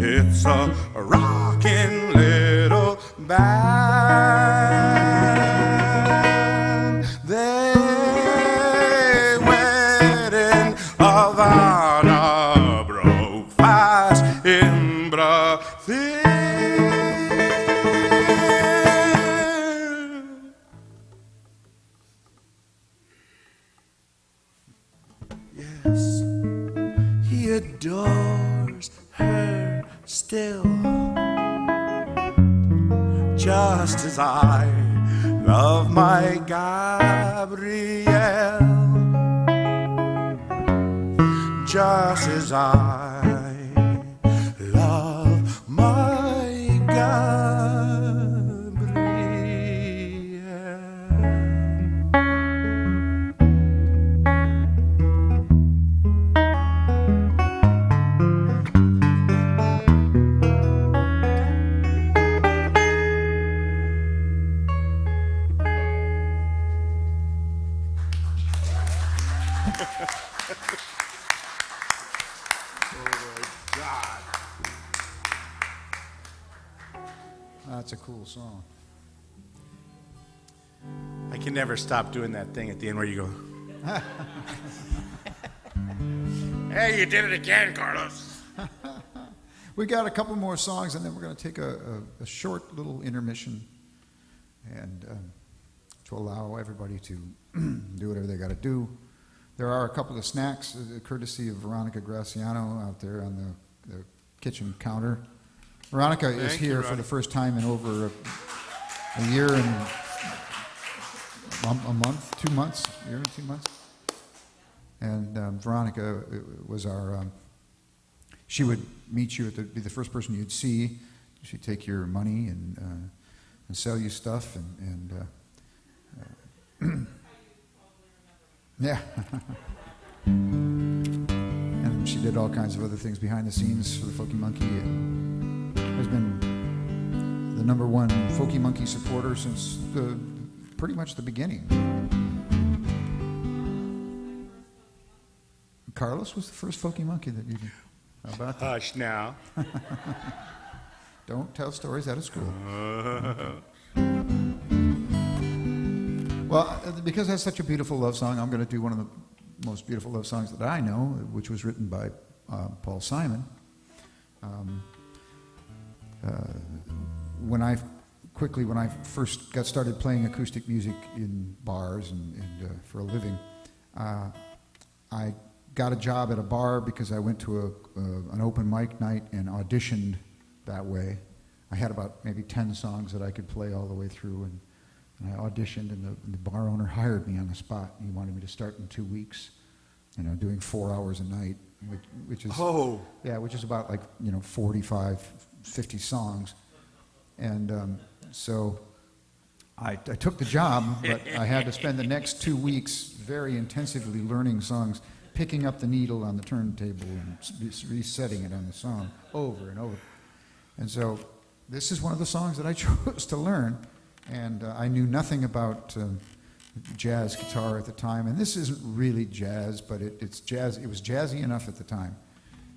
It's a rocking little band. They went in Havana, broke fast in Brazil. Yes, he adores her still, just as I love my Gabriel, just as I love my Gabriel. That's a cool song. I can never stop doing that thing at the end where you go, hey, you did it again, Carlos. We got a couple more songs, and then we're going to take a short little intermission, and to allow everybody to do whatever they got to do. There are a couple of snacks, courtesy of Veronica Graciano out there on the kitchen counter. Veronica is here for the first time in over a year and a month, 2 months, a year and 2 months. And Veronica was our, she would meet you, be the first person you'd see. She'd take your money and sell you stuff and yeah. And she did all kinds of other things behind the scenes for the Folkey Monkey, and has been the #1 Folkey Monkey supporter since pretty much the beginning. Carlos was the first Folkey Monkey that you did. How about that? Hush now. Don't tell stories out of school. Well, because that's such a beautiful love song, I'm going to do one of the most beautiful love songs that I know, which was written by Paul Simon. When I first got started playing acoustic music in bars and for a living, I got a job at a bar because I went to an open mic night and auditioned that way. I had about maybe 10 songs that I could play all the way through, and I auditioned, and the bar owner hired me on the spot. He wanted me to start in 2 weeks, doing 4 hours a night, which is which is about 45, 50 songs, and so I took the job, but I had to spend the next 2 weeks very intensively learning songs, picking up the needle on the turntable and resetting it on the song over and over, and so this is one of the songs that I chose to learn. And I knew nothing about jazz guitar at the time, and this isn't really jazz, but it's jazz. It was jazzy enough at the time,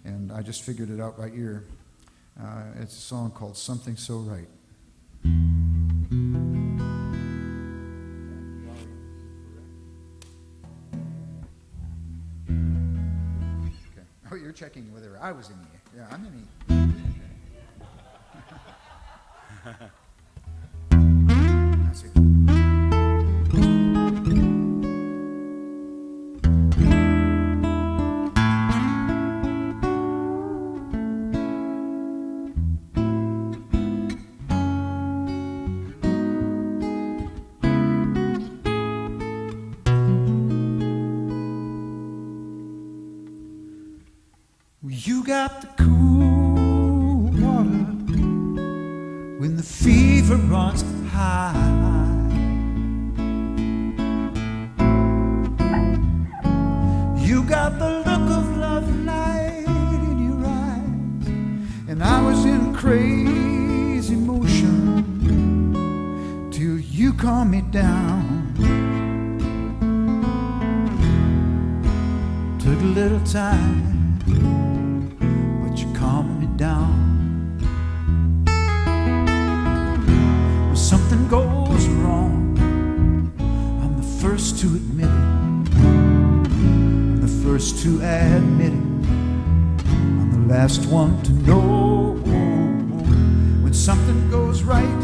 and I just figured it out by ear. It's a song called "Something So Right." Okay. Oh, you're checking whether I was in the yeah, I'm in the. You got the cool water when the fever runs high. You got the look of love light in your eyes, and I was in crazy motion till you calmed me down. Took a little time, calm me down. to admit it. I'm the last one to know when something goes right,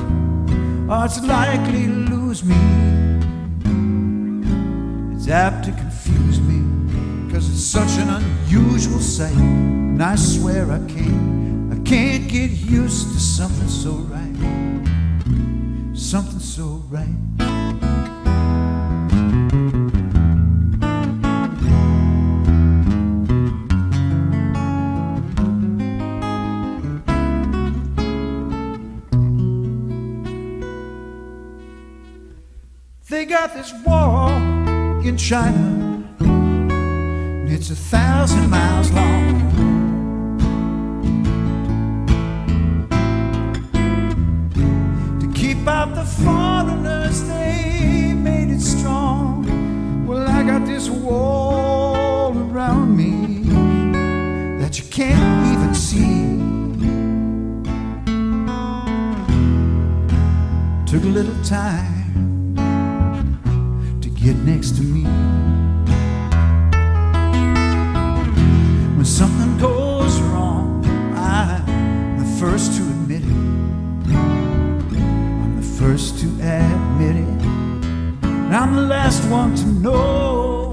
or it's likely to lose me. It's apt to confuse me, 'cause it's such an unusual sight, and I swear I can't get used to something so right, something so right. They got this wall in China, and it's 1,000 miles long. To keep out the foreigners, they made it strong. Well, I got this wall around me that you can't even see. Took a little time get next to me. When something goes wrong, I'm the first to admit it. I'm the first to admit it. And I'm the last one to know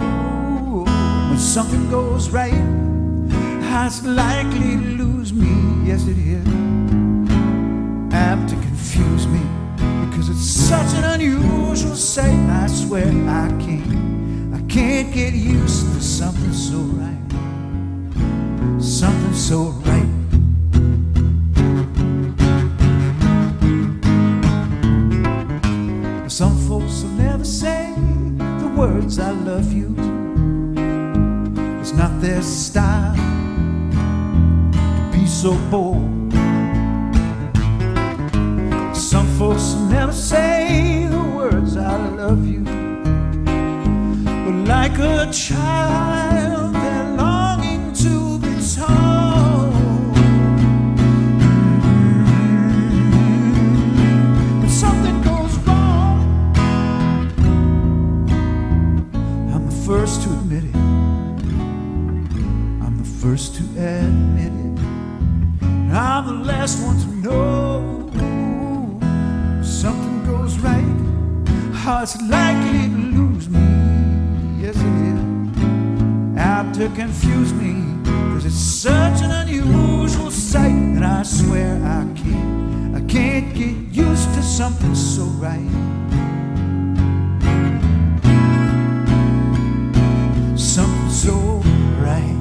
when something goes right, how it's likely to lose me. Yes, it is. Apt to confuse me, because it's such an unusual sight. I swear I can't get used to something so right, something so right. Some folks will never say the words I love you. It's not their style to be so bold. Some folks will never say the words I love you, but like a child they're longing to be told. When something goes wrong, I'm the first to admit it. I'm the first to admit it. And I'm the last one to know something goes right, how it's likely to lose me. Yes, it is. Apt to confuse me, 'cause it's such an unusual sight, and I swear I can't get used to something so right, something so right.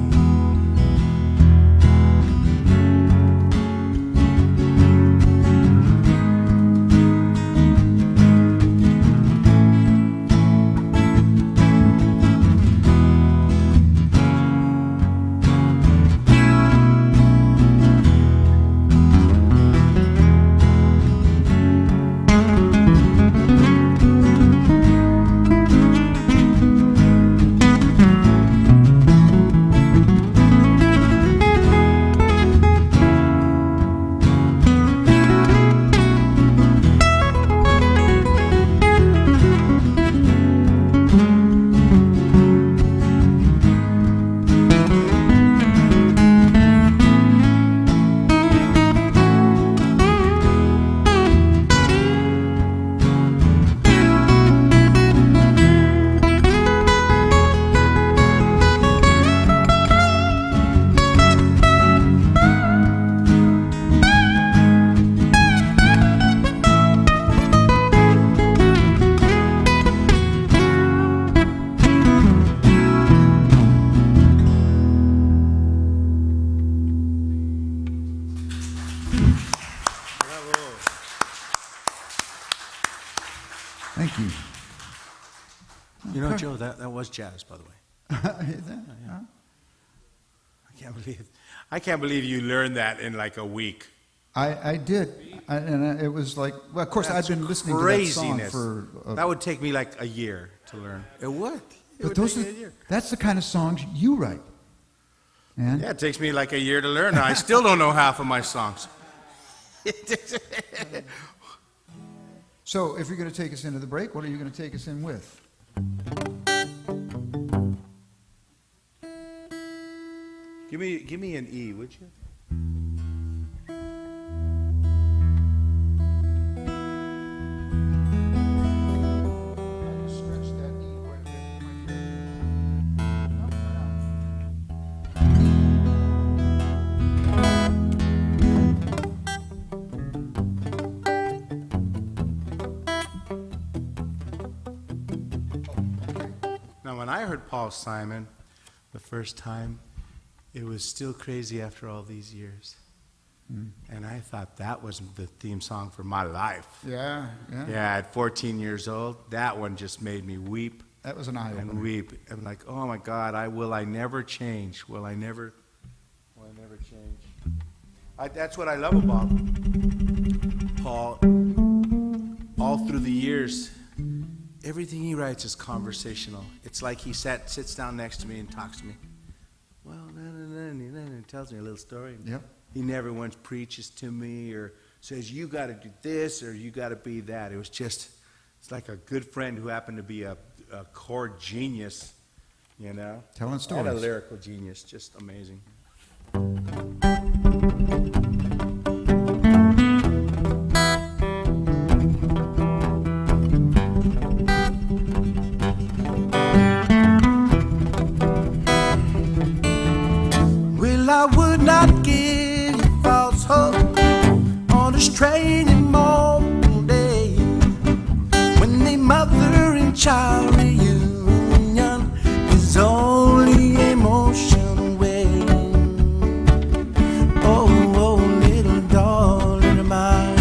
Thank you. You know, Joe, that was jazz, by the way. Is that? Yeah. I can't believe you learned that in like a week. I did, and it was like, well, of course, That's I've been listening craziness. to that song for. That would take me like a year to learn. It would. But that's the kind of songs you write. And Yeah, it takes me like a year to learn. I still don't know half of my songs. so, if you're going to take us into the break, what are you going to take us in with? Give me an E, would you? Now, when I heard Paul Simon the first time, it was Still Crazy After All These Years. And I thought that was the theme song for my life. Yeah. Yeah, at 14 years old, that one just made me weep. That was an eye-opener. And weep. I'm like, oh my God, will I never change? Will I never change? That's what I love about Paul. All through the years, everything he writes is conversational. It's like he sits down next to me and talks to me. Well, and tells me a little story. Yep. He never once preaches to me or says, you got to do this or you got to be that. It's like a good friend who happened to be a chord genius, you know. Telling stories. And a lyrical genius. Just amazing. Well, I would not give false hope on a strange and mournful day when the mother and child reunion is only emotion away. Oh, little darling of mine,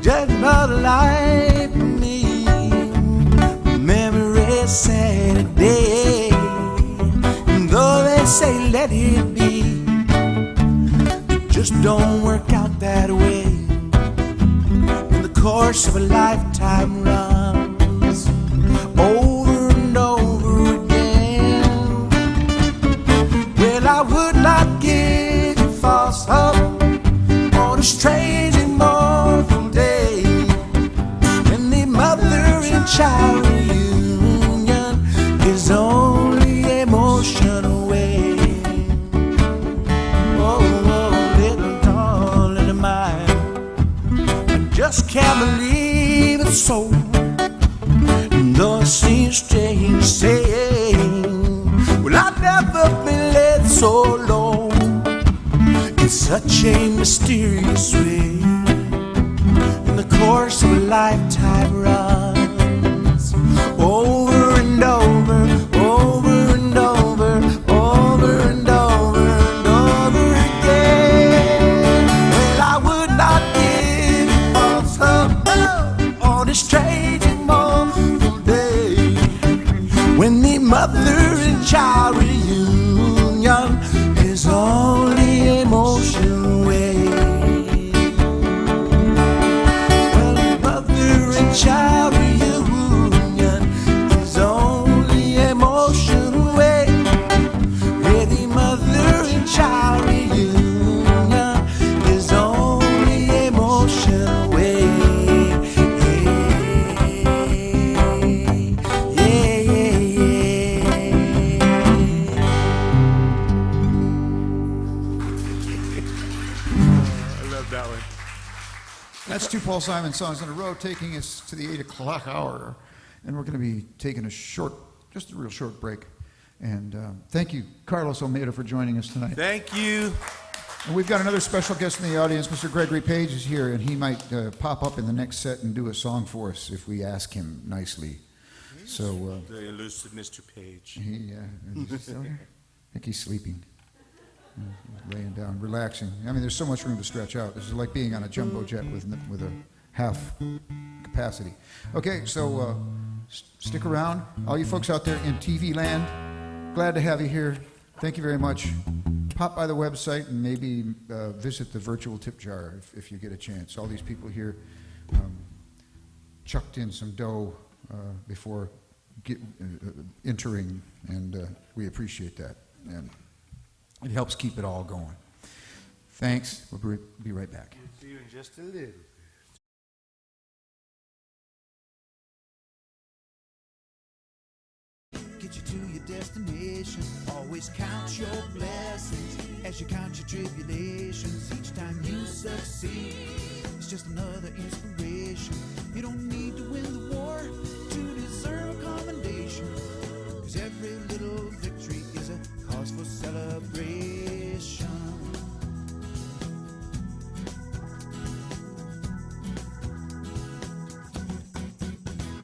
just not life for me. Memory Saturday, and though they say let it be, just don't work out that way. And the course of a lifetime runs over and over again. Well, I would not give you false hope on a strange and mournful day when the mother and child reunion is only emotion away. Just can't believe it's so. Though it seems strange saying, well, I've never been led so long in such a mysterious way. And the course of a lifetime runs over and over, over and over, over and over and over again. Well, I would not on a strange and mournful day when the mother and child reunion is only emotion away. Well, the mother and child reunion is only emotion away. Yeah, the mother and child reunion is only emotion away. That's two Paul Simon songs in a row, taking us to the 8 o'clock hour. And we're going to be taking just a real short break. And thank you, Carlos Olmeda, for joining us tonight. Thank you. And we've got another special guest in the audience. Mr. Gregory Page is here, and he might pop up in the next set and do a song for us if we ask him nicely. So The elusive Mr. Page. I think he's sleeping. Laying down, relaxing. I mean, there's so much room to stretch out. This is like being on a jumbo jet with a half capacity. Okay, so stick around. All you folks out there in TV land, glad to have you here. Thank you very much. Pop by the website and maybe visit the virtual tip jar if you get a chance. All these people here chucked in some dough before entering, and we appreciate that. And it helps keep it all going. Thanks. We'll be right back. See you in just a little. get you to your destination. Always count your blessings as you count your tribulations. Each time you succeed, it's just another inspiration. You don't need to win the war to deserve a commendation, 'cause every little victory is a cause for celebration.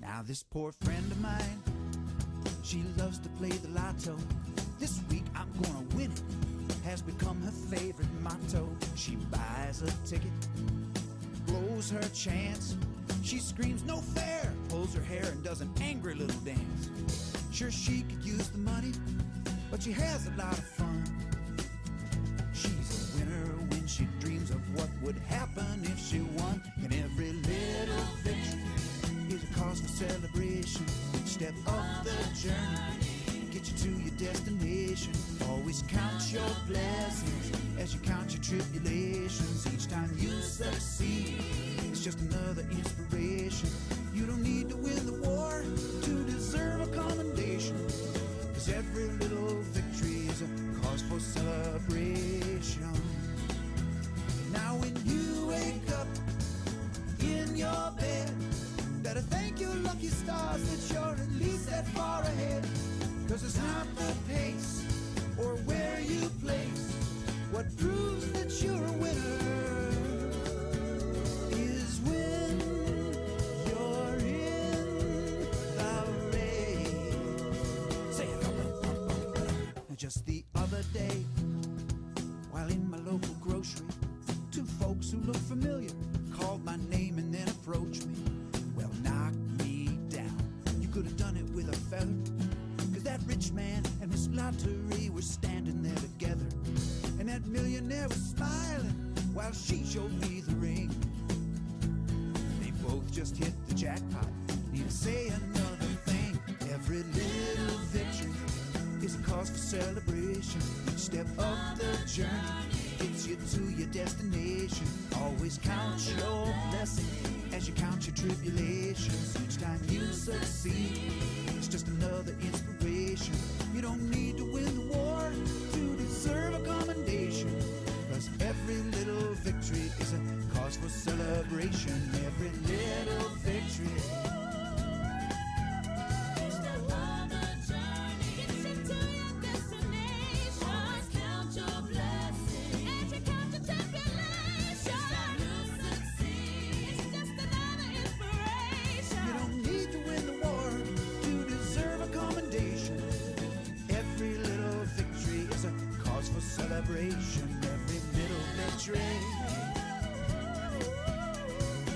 Now this poor friend of mine, she loves to play the lotto. This week I'm gonna win it has become her favorite motto. She buys a ticket, blows her chance. She screams no fair, pulls her hair and does an angry little dance. Sure, she could use the money, but she has a lot of fun. She's a winner when she dreams of what would happen if she won. And every little victory is a cause for celebration. Each step of the journey get you to your destination. Always count your blessings as you count your tribulations. Each time you succeed, it's just another inspiration. You don't need to win the war to deserve a commendation, 'cause every little victory is a cause for celebration. Now when you wake up in your bed, better thank your lucky stars that you're at least that far ahead. 'Cause it's not the pace or where you place what proves that you're a winner. Is when you're in the race. Say it. Just the other day, while in my local grocery, two folks who looked familiar called my name and then approached me. Well, knock me down. You could have done it with a feather, 'cause that rich man and Miss Lottery were standing there together. And that millionaire was smiling while she showed me the ring. They both just hit the jackpot, need to say another thing. Every little victory is a cause for celebration. Each step of the journey gets you to your destination. Always count your blessings as you count your tribulations. Each time you succeed, it's just another inspiration. You don't need to win the war to deserve a commendation, 'cause every little victory is a cause for celebration. Every little victory. Celebration, every little victory.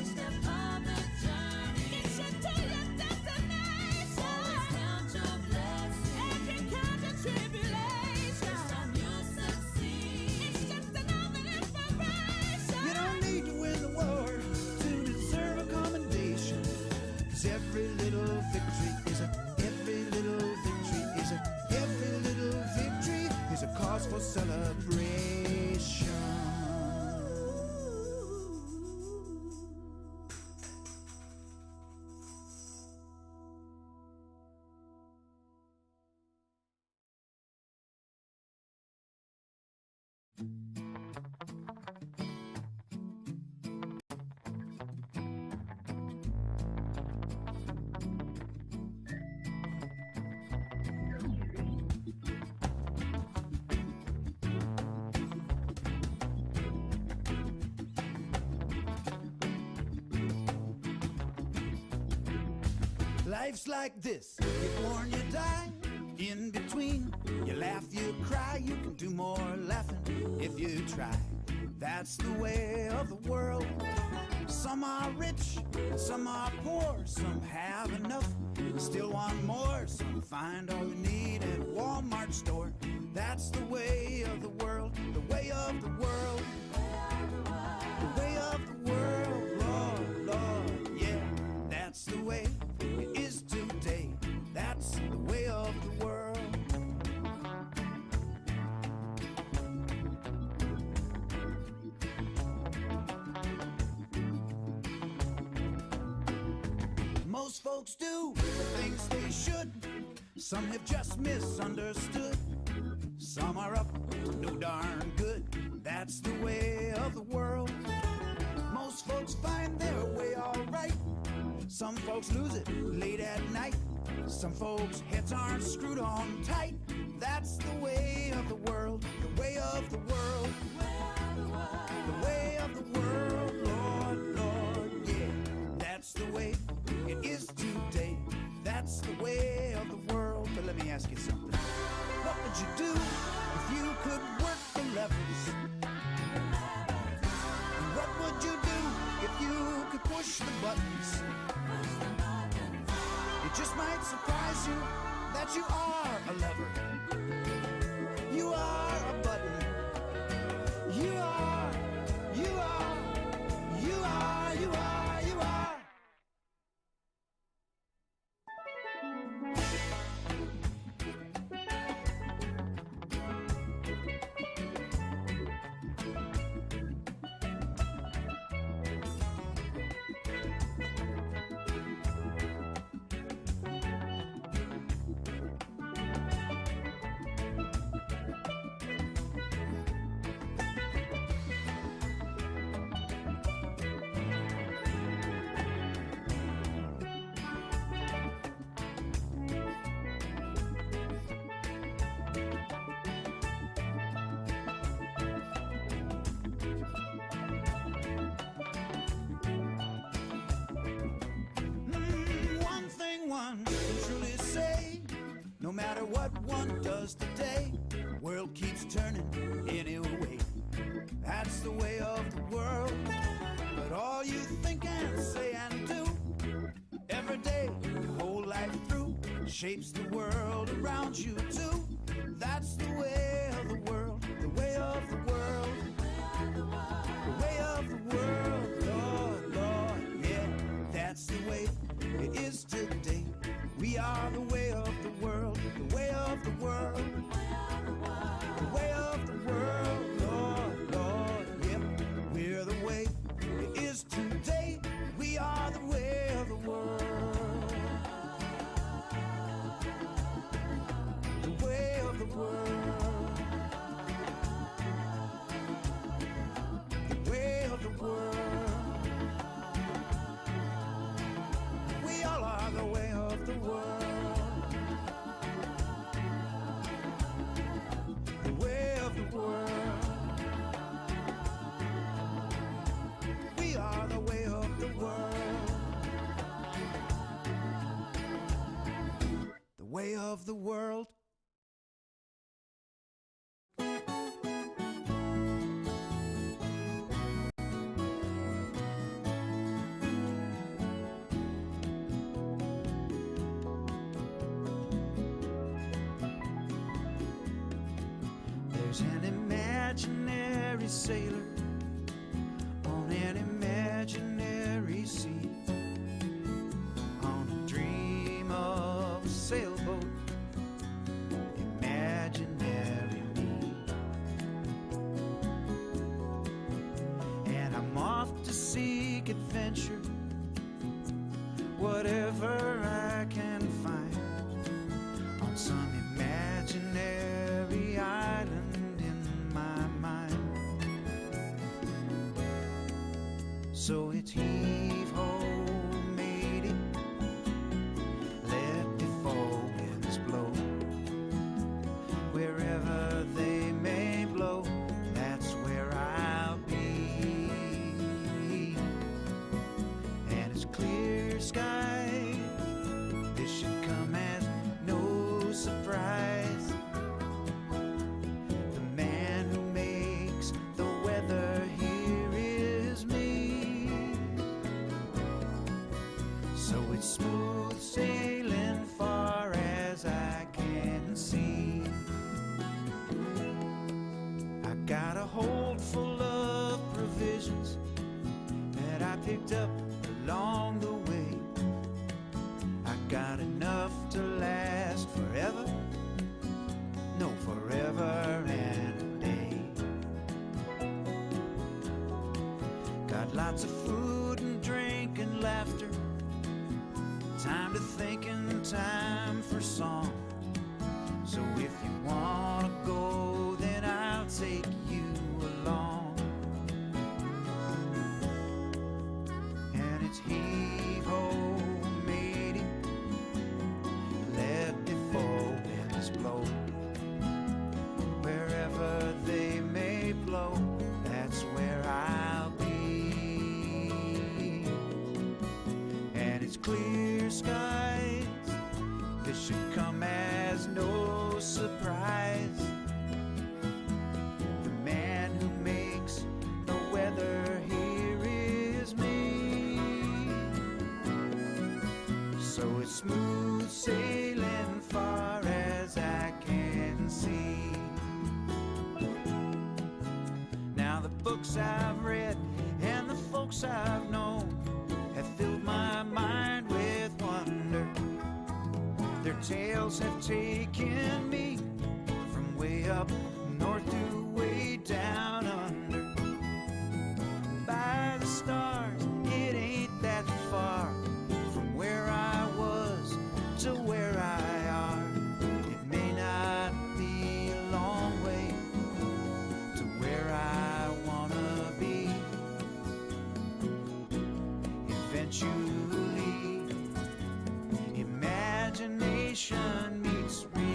Step on the journey, get you to your destination. Always count your blessings, and you count your tribulations. Each time you succeed, it's just another inspiration. You don't need to win the war to deserve a commendation, 'cause every little victory is a, every little victory is a, every little victory is a cause for celebration. Life's like this, you born, you die, in between. You laugh, you cry, you can do more laughing if you try. That's the way of the world. Some are rich, some are poor, some have enough, still want more. Some find all you need at Walmart store. That's the way of the world, the way of the world, the way of the world, Lord, Lord, yeah. That's the way it is today. That's the way of the world. Most folks do the things they should. Some have just misunderstood. Some are up to no darn good. That's the way of the world. Most folks find their way alright. Some folks lose it late at night. Some folks' heads aren't screwed on tight. That's the way of the world. The way of the world. The way of the world, Lord, Lord, yeah. That's the way it is today. That's the way of the world. But let me ask you something. What would you do if you could work the levers? And what would you do if you could push the buttons? It just might surprise you that you are a lever. You are a button. You are, you are, you are, you are, you are. No matter what one does today, world keeps turning anyway. That's the way of the world. But all you think and say and do every day, your whole life through, shapes the world around you too. That's the way of the world. The way of the world. The way of the world. Lord, Lord, yeah. That's the way it is today. We are the way of the world, the way of the world, the way of the world, Lord, Lord, yep. We're the way it is today. We are the way of the world, the way of the world, the way of the world. We all are the way of the world. The way of the world. We are the way of the world. The way of the world. An imaginary sailor on an imaginary sea, on a dream of a sailboat, imaginary me. And I'm off to seek adventure, whatever I can find, on some imaginary island. So it's heave-ho, matey, let the fall winds blow. Wherever they may blow, that's where I'll be. And it's clear sky, this should come as no surprise. The man who makes the weather here is me. So it's smooth sailing far as I can see. I got a hold full of provisions that I picked up along the way. I got enough to last forever, no, forever and a day. Got lots of food and drink and laughter, time to think and time for song. So if you wanna go, then I'll take you along. And it's heave-ho, matey, let the fall winds blow. Wherever they may blow, that's where I'll be. And it's clear skies, this should come as no surprise. The man who makes the weather here is me. So it's smooth sailing far as I can see. Now the books I've read and the folks I've known have filled my mind with wonder. Their tales have taken me from way up north to way down under. By the stars, it ain't that far from where I was to where I are. It may not be a long way to where I wanna be. Eventually, imagination meets reality.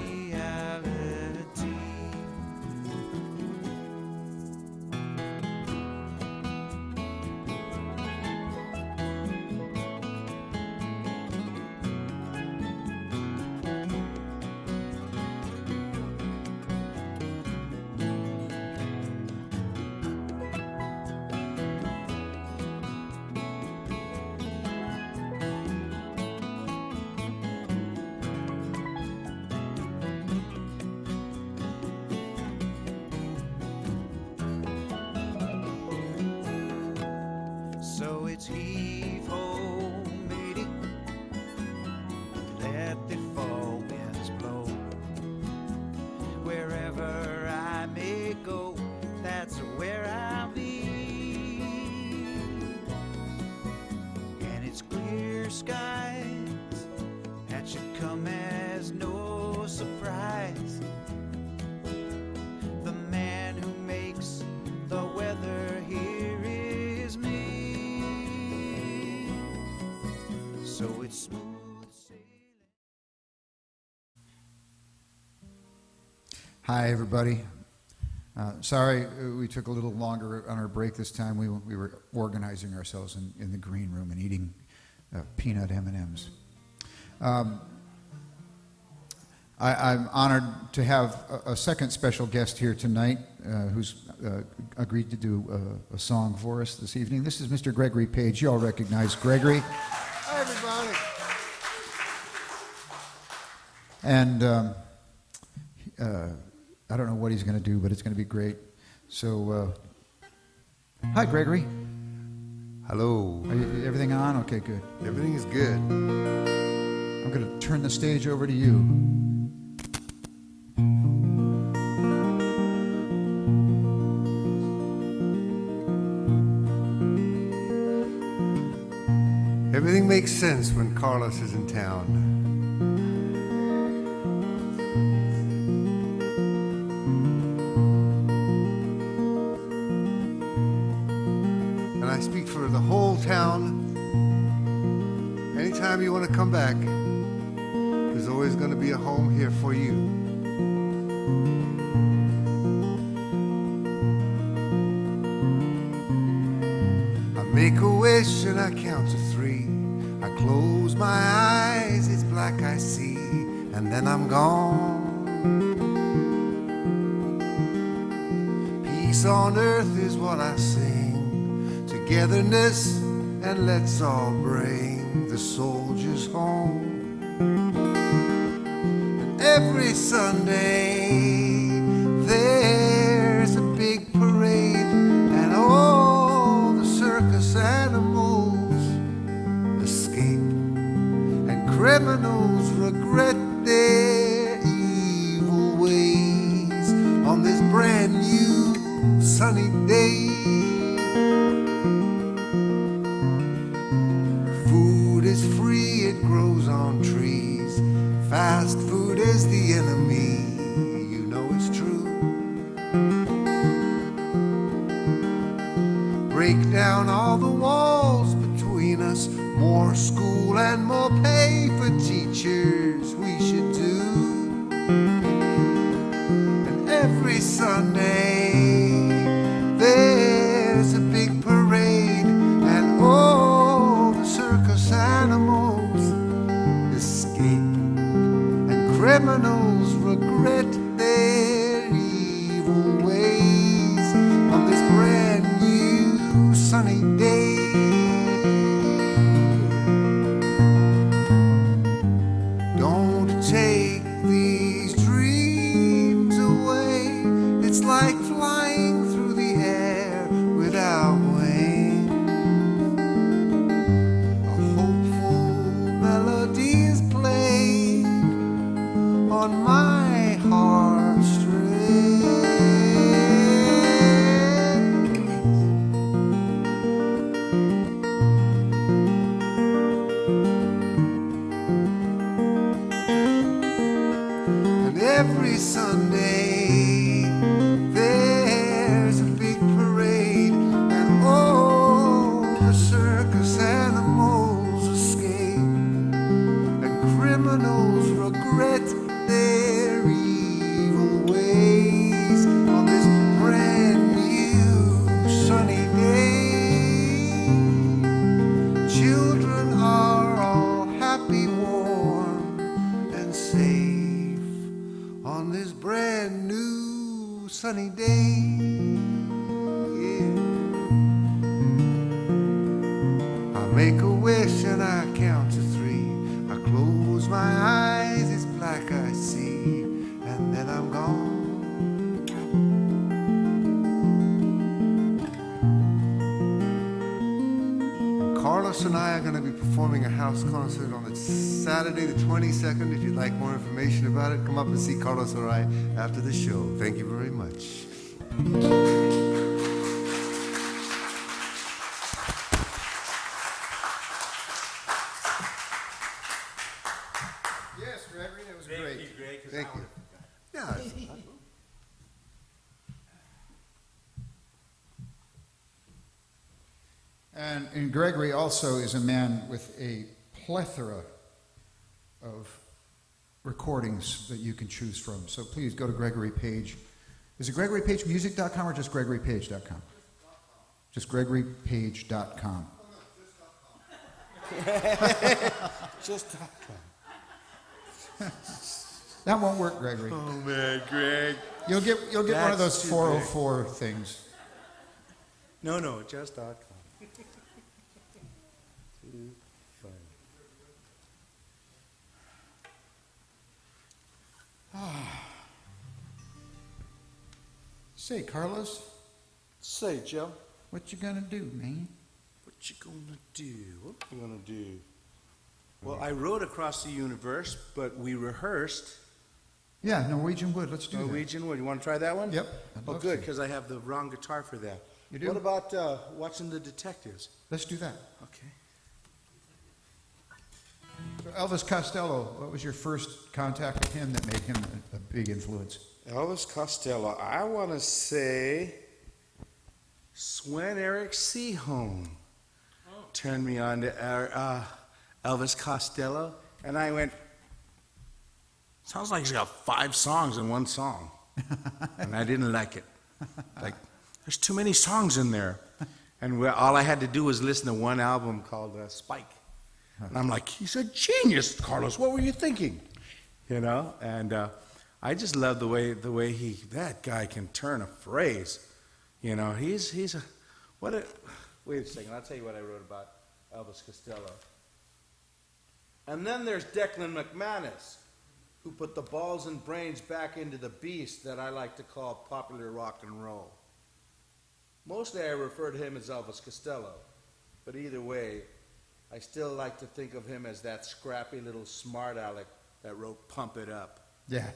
So it's heave-ho, matey, let the fall winds blow. Wherever I may go, that's where I'll be. And it's clear skies, that should come as no surprise. The man who makes the weather here is me. So it's smooth sailing. Hi, everybody. Sorry we took a little longer on our break this time. We were organizing ourselves in the green room and eating peanut M&Ms. I'm honored to have a second special guest here tonight who's agreed to do a song for us this evening. This is Mr. Gregory Page. You all recognize Gregory. Hi, everybody. And I don't know what he's going to do, but it's going to be great. So, hi, Gregory. Hello. Everything on? Okay, good. Everything is good. I'm going to turn the stage over to you. Everything makes sense when Carlos is in town. And I speak for the whole town. Anytime you want to come back, there's always going to be a home here for you. I make a wish and I count to 3. I close my eyes, it's black I see, and then I'm gone. Peace on earth is what I sing, togetherness, and let's all bring the soldiers home. And every Sunday there's a big parade, and all the circus animals escape, and criminals regret their evil ways on this brand new sunny day. Food is free, it grows on trees. Fast food is the enemy. all the walls between us. More school and more pay for teachers we should do. And every Sunday there's a big parade, and all the circus animals escape, and criminals regret their evil ways on this brand new sunny day. Don't take these dreams away. It's like flying through the air without wings. A hopeful melody is played on my heartstrings. And every Sunday there's a big parade, and all the circus animals escape, and criminals regret their evil ways on this brand new sunny day. Children are all happy, warm, and safe on this brand new sunny day. Yeah. I make a wish and I count to three. I close my eyes, it's black I see, and then I'm gone. And Carlos and I are going to be performing a house concert on Saturday the 22nd. If you'd like more information about it, come up and see Carlos or I after the show. Thank you very much. Yes, Gregory, that was great. Thank you, Greg. 'Cause Thank I you. would've- Yeah. And Gregory also is a man with a plethora of recordings that you can choose from. So please go to Gregory Page. Is it GregoryPageMusic.com or just GregoryPage.com? Just GregoryPage.com. Just That won't work, Gregory. Oh man, Greg. You'll get one of That's those too 404 things. No, just.com. Too funny. Say, Carlos, Say, Joe, what you gonna do, man? what you gonna do? What you gonna do? Well, I wrote Across the Universe, but we rehearsed Yeah, Norwegian Wood. Let's do Norwegian Wood. You want to try that one? that. Yep. I'd Oh, love good, to. because I have the wrong guitar for that. You do? What about watching The Detectives? Let's do that. Okay. So Elvis Costello, what was your first contact with him that made him a big influence? Elvis Costello. I want to say Sven Eric Seaholm turned me on to Elvis Costello, and I went, sounds like he's got 5 songs in one song. And I didn't like it. Like, there's too many songs in there. And all I had to do was listen to one album called Spike. And I'm like, he's a genius, Carlos. What were you thinking? You know? And I just love the way that guy can turn a phrase. You know, he's a, what a, wait a second, I'll tell you what I wrote about Elvis Costello. And then there's Declan McManus, who put the balls and brains back into the beast that I like to call popular rock and roll. Mostly I refer to him as Elvis Costello, but either way, I still like to think of him as that scrappy little smart aleck that wrote Pump It Up. Yeah.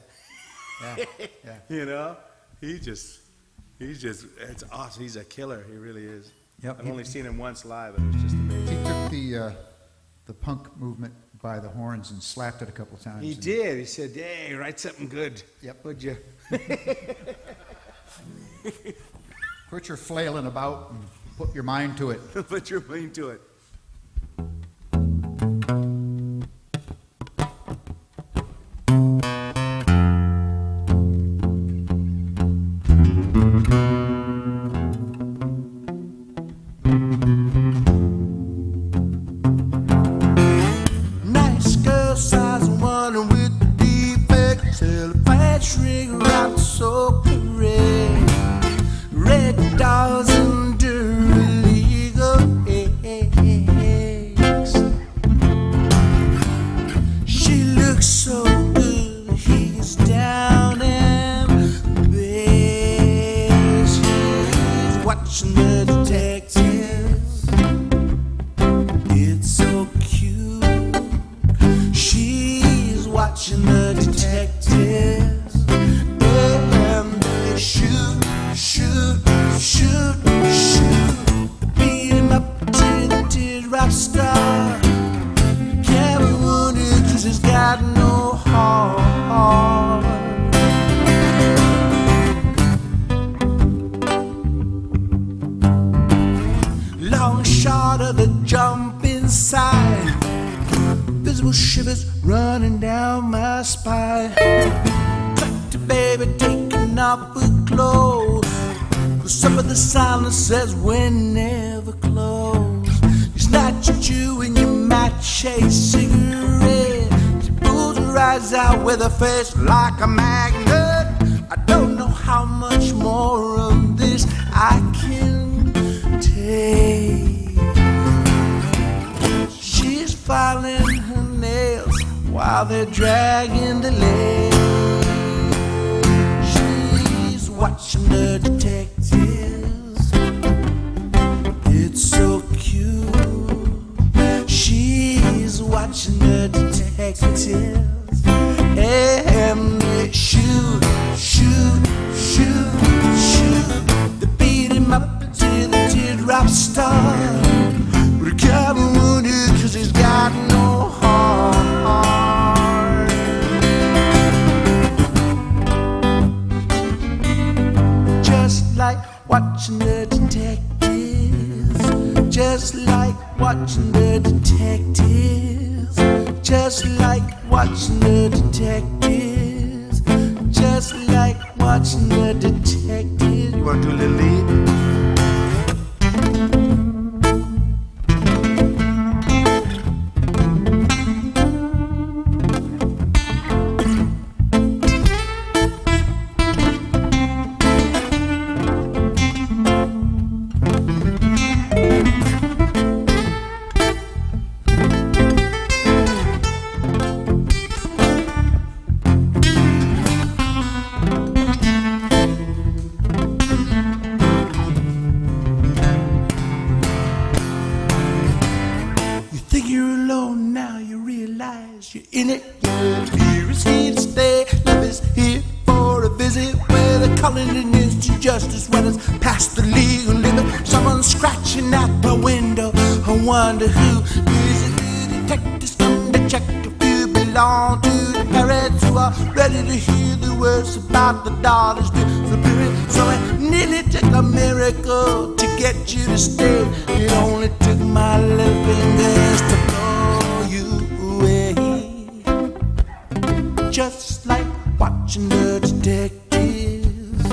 Yeah. Yeah. You know? He's just, it's awesome. He's a killer. He really is. Yep. I've only seen him once live, and it was just amazing. He took the punk movement by the horns and slapped it a couple times. He did. He said, hey, write something good. Yep. Would you? Quit your flailing about. And Put your mind to it. Put your mind to it. Nice girl size one with the defect. Telephone shrink rock so correct. Red dolls and illegal eggs. She looks so good, he's down and bed. She's watching the detectives. It's so cute. She's watching the detectives. And they shoot, shoot, shoot, shoot. They beat him up till the teardrop star. Can't wound it 'cause he's got no heart. Long shot of the jump inside. Visible shivers running down my spine. Cut to baby taking off her clothes. 'Cause some of the silence says we're never close. You snatch at you and you match a cigarette. She pulls her eyes out with a face like a magnet. I don't know how much more of this I can take. She's filing her nails while they're dragging the leg. She's watching the detectives. It's so cute. She's watching the detectives. And they shoot, shoot, shoot, shoot. They beat him up until the teardrops start. But he can't wound it 'cause he's got no heart. Just like watching the detectives. Just like watching the detectives. Just like watching the detectives. Just like watching the detectives. You want to do a little lead? You think you're alone now, you realize you're in it. Fear is here to stay, love is here for a visit. Where they're calling it instant justice when it's past the legal limit. Someone's scratching at my window, I wonder who is it. The detectives come to check if you belong to the parents who are ready to hear the words about the daughter's disappearance. So it nearly took a miracle to get you to stay. It only took my little fingers to blow you away. Just like watching the detectives.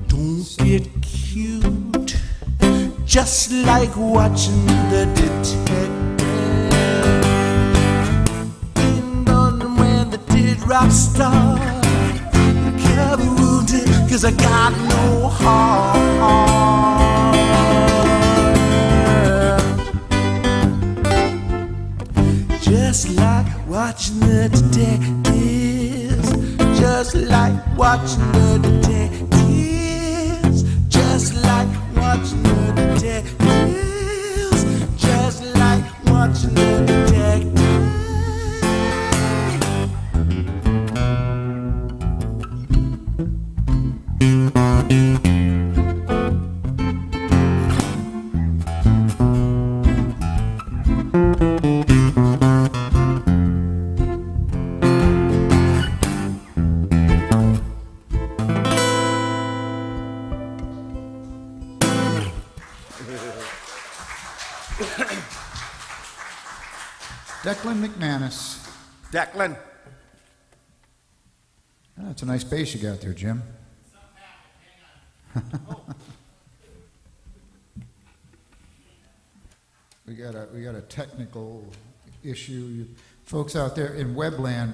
Don't get cute. Just like watching the detectives. In London when the teardrops start. I can't be wounded 'cause I got no heart. Just like watching the detectives. Just like watching the detectives. Just like watching the detectives. Just like watching the detectives. Declan McManus. Declan. Oh, that's a nice bass you got there, Jim. We got a technical issue. You folks out there in Webland,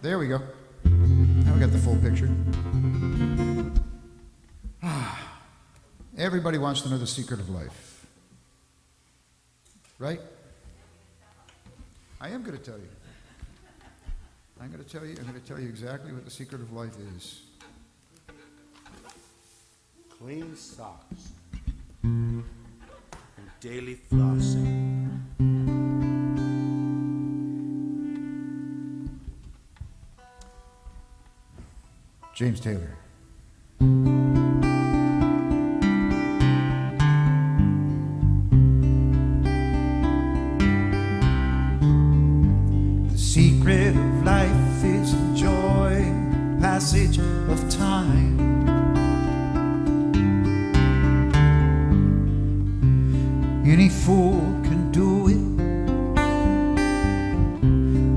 there we go. Now we got the full picture. Everybody wants to know the secret of life, right? I am going to tell you. I'm going to tell you exactly what the secret of life is. Clean socks. And daily flossing. James Taylor. The secret of life is enjoying the passage of time. Any fool can do it.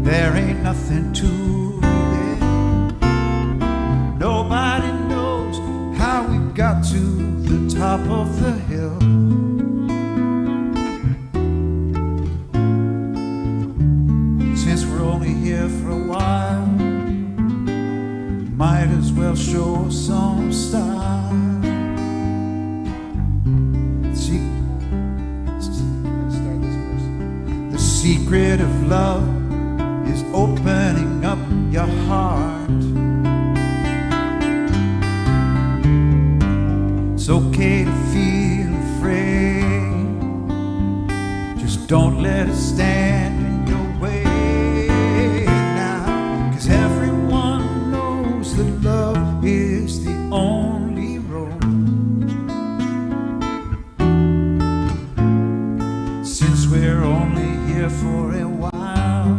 There ain't nothing to it. Nobody knows how we got to the top of the hill. Since we're only here for a while, might as well show some style. The secret of love is opening up your heart. It's okay to feel afraid. Just don't let it stand in your way now. 'Cause everyone knows that love is the only road. Since we're only here for a while,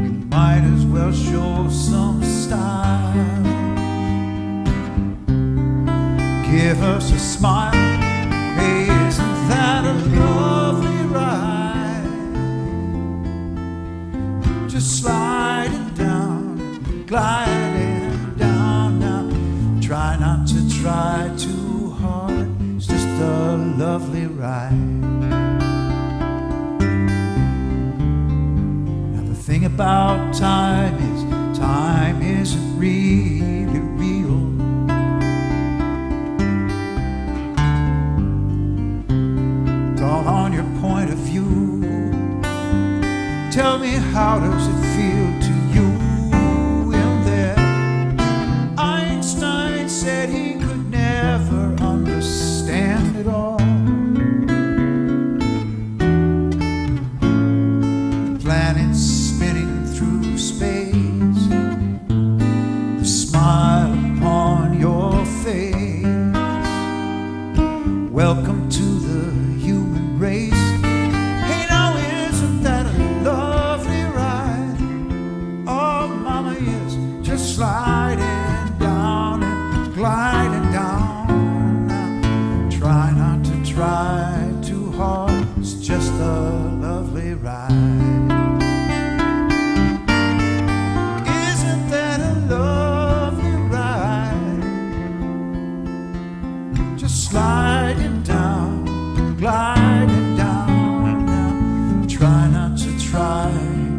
we might as well show some style. Give us a smile, hey, isn't that a lovely ride? Just sliding down, gliding down now. Try not to try too hard, it's just a lovely ride. Thing about time isn't really real. It's all on your point of view. Tell me, how does it feel to you in there? Einstein said he could never understand it all. The planets spinning through space, the smile upon your face. Welcome to the human race. Hey, now isn't that a lovely ride? Oh, mama, yes, just sliding down and gliding down now. Try not to try too hard, it's just a lovely ride. Sliding down, gliding down now. Try not to try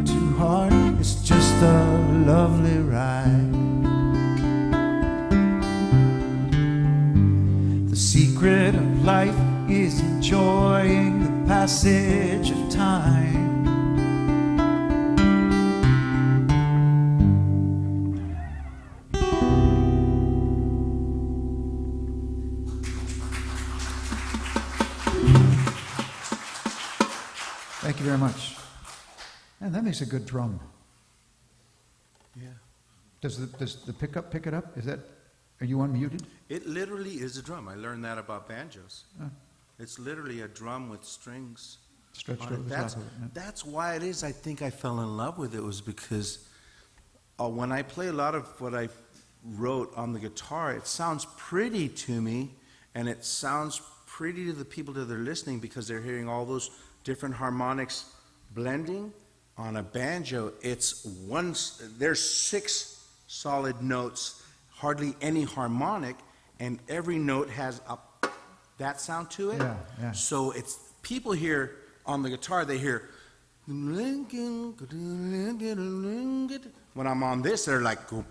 too hard, it's just a lovely ride. The secret of life is enjoying the passage of time. Thank you very much. And that makes a good drum. Yeah. Does the pickup pick it up? Are you unmuted? It literally is a drum. I learned that about banjos. Oh. It's literally a drum with strings Stretched on over it. the top of it. Yeah. That's why it is. I think I fell in love with it, was because when I play a lot of what I wrote on the guitar, it sounds pretty to me, and it sounds pretty to the people that are listening because they're hearing all those different harmonics blending. On a banjo, there's 6 solid notes, hardly any harmonic, and every note has that sound to it. Yeah. So it's people hear on the guitar, they hear when I'm on this, they're like, and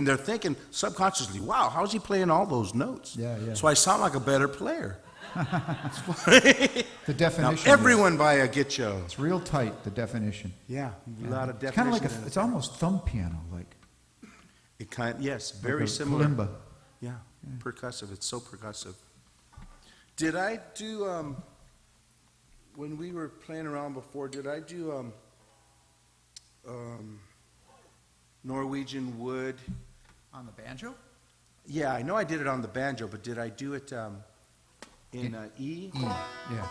they're thinking subconsciously, wow, how's he playing all those notes? Yeah. So I sound like a better player. The definition. Now, everyone buy a Gitcho. It's real tight, the definition. Yeah, a lot of It's kind definition. of like it's almost thumb piano, like. Yes, very like a similar. kalimba. Yeah, percussive. It's so percussive. Did I do, when we were playing around before, did I do Norwegian Wood? On the banjo? Yeah, I know I did it on the banjo, but did I do it in E? E, yeah.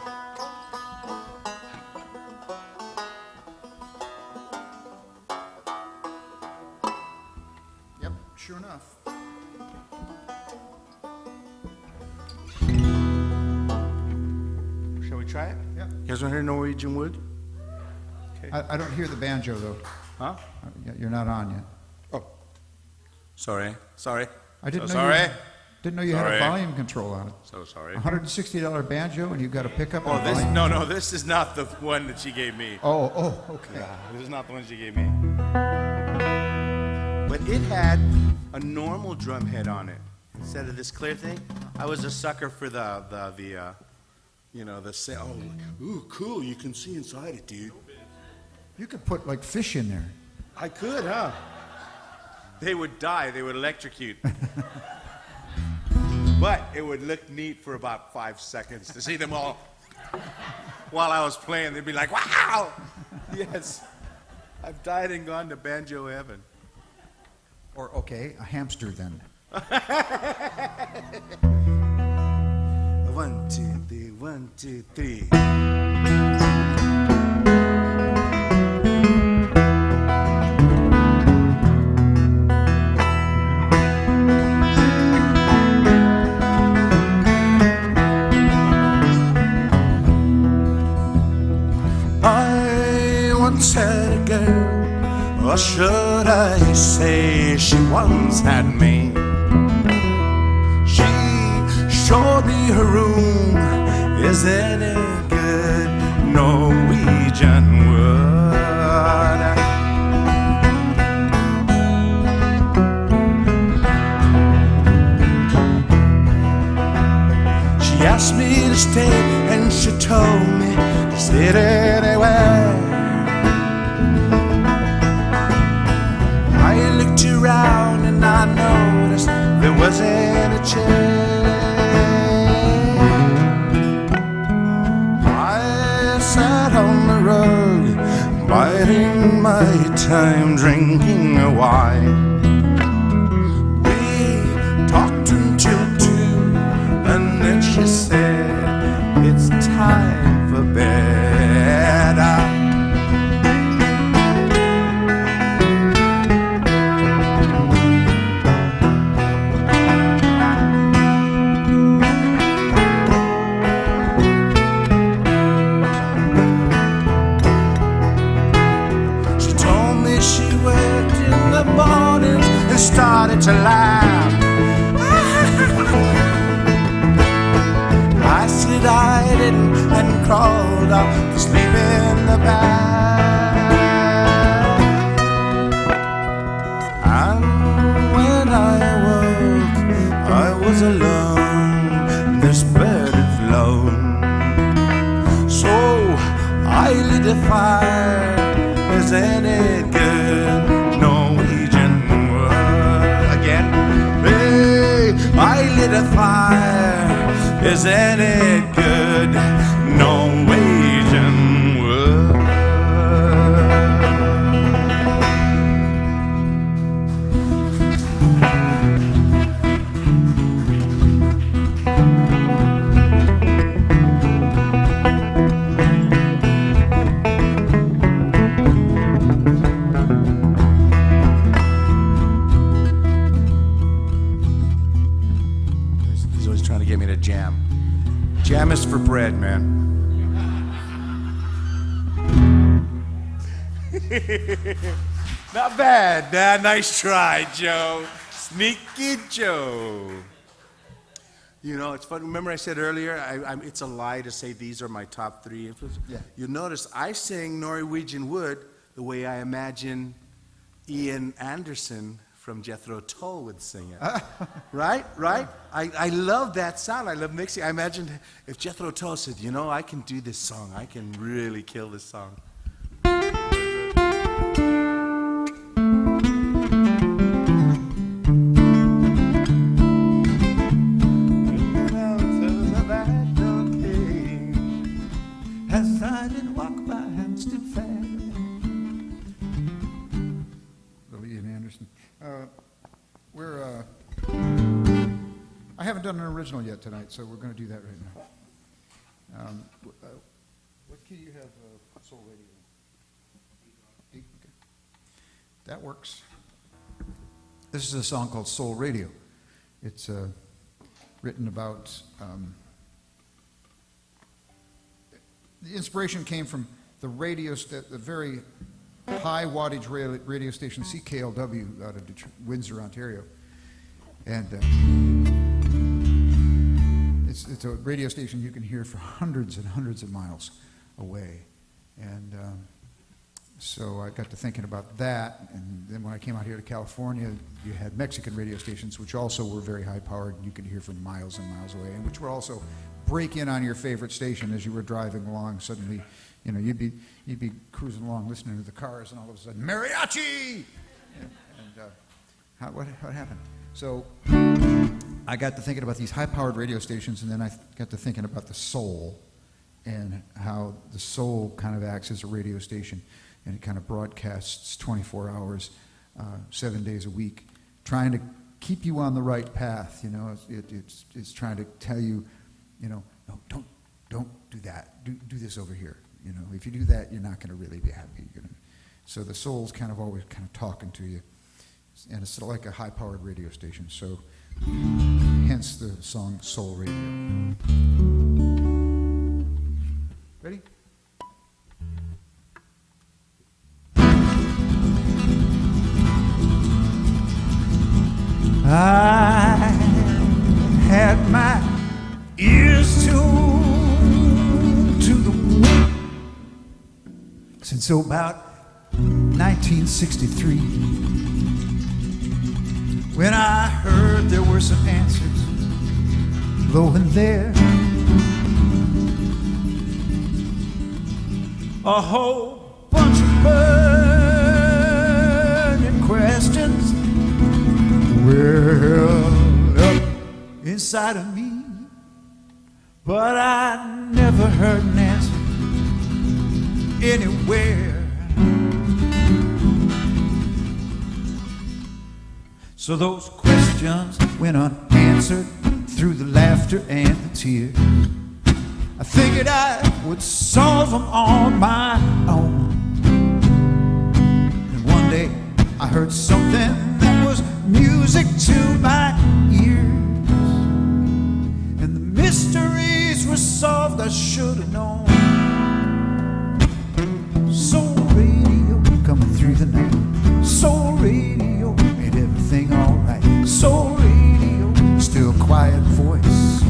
Yep, sure enough. Shall we try it? Yep. You guys want to hear Norwegian Wood? Okay. I don't hear the banjo, though. Huh? You're not on yet. Oh. Sorry. I didn't know sorry. Didn't know you had a Sorry. volume control on it. So sorry. $160 banjo, and you got a pickup. Oh, and this volume? this is not the one that she gave me. Oh, okay. Yeah, this is not the one she gave me. But it had a normal drum head on it instead of this clear thing. I was a sucker for the sound. Oh, like, ooh, cool! You can see inside it, dude. You could put like fish in there. I could, huh? They would die. They would electrocute. But it would look neat for about 5 seconds to see them all. While I was playing, they'd be like, "Wow!" Yes, I've died and gone to banjo heaven. Or okay, a hamster then. 1, 2, 3, 1, 2, 3. I once had a girl, or should I say she once had me. She showed me her room. Isn't it good? Norwegian wood. She asked me to stay and she told me to sit anywhere. I looked around and I noticed there wasn't a chair. I sat on the rug, biding my time, drinking a wine. We talked until 2, and then she said, "It's time for bed." She told me she worked in the mornings and started to laugh. I slid-eyed and crawled off to sleep in the bath. And when I awoke, I was alone. This bird had flown. So I lit a fire. Isn't it good? Norwegian wood. Again. Hey, I lit a fire. Isn't it good? Norwegian wood. to get me to jam. Jam is for bread, man. Not bad. Nah, nice try, Joe. Sneaky Joe. You know, it's fun. Remember I said earlier, it's a lie to say these are my top 3 influences? Yeah. You'll notice I sing Norwegian Wood the way I imagine Ian Anderson from Jethro Tull would sing it. Right? I love that sound. I love mixing. I imagined if Jethro Tull said, you know, I can do this song. I can really kill this song. As I did walk by Hampstead Fair. Little Ian Anderson. I haven't done an original yet tonight, so we're going to do that right now. What key do you have Soul Radio? E? Okay. That works. This is a song called Soul Radio. It's written about... the inspiration came from the very high wattage radio station CKLW out of Windsor, Ontario, and it's a radio station you can hear for hundreds and hundreds of miles away, and so I got to thinking about that, and then when I came out here to California, you had Mexican radio stations which also were very high powered, and you could hear from miles and miles away, and which were also break in on your favorite station as you were driving along. Suddenly, you know, you'd be cruising along listening to the cars, and all of a sudden, mariachi! What happened? So I got to thinking about these high-powered radio stations, and then I got to thinking about the soul and how the soul kind of acts as a radio station, and it kind of broadcasts 24 hours, 7 days a week, trying to keep you on the right path. You know, it's trying to tell you, you know, no, don't do that. Do this over here. You know, if you do that, you're not going to really be happy. So the soul's kind of always kind of talking to you, and it's like a high-powered radio station. So, hence the song Soul Radio. Ready? I had my ears tuned to the wind since about 1963, when I heard there were some answers low in there, a whole bunch of burning questions welled up inside of me, but I never heard an answer anywhere. So those questions went unanswered through the laughter and the tears. I figured I would solve them on my own. And one day I heard something that was music to my ears, and the mysteries were solved. I should have known. Soul radio coming through the night. Soul radio made everything alright. Soul radio, still quiet voice.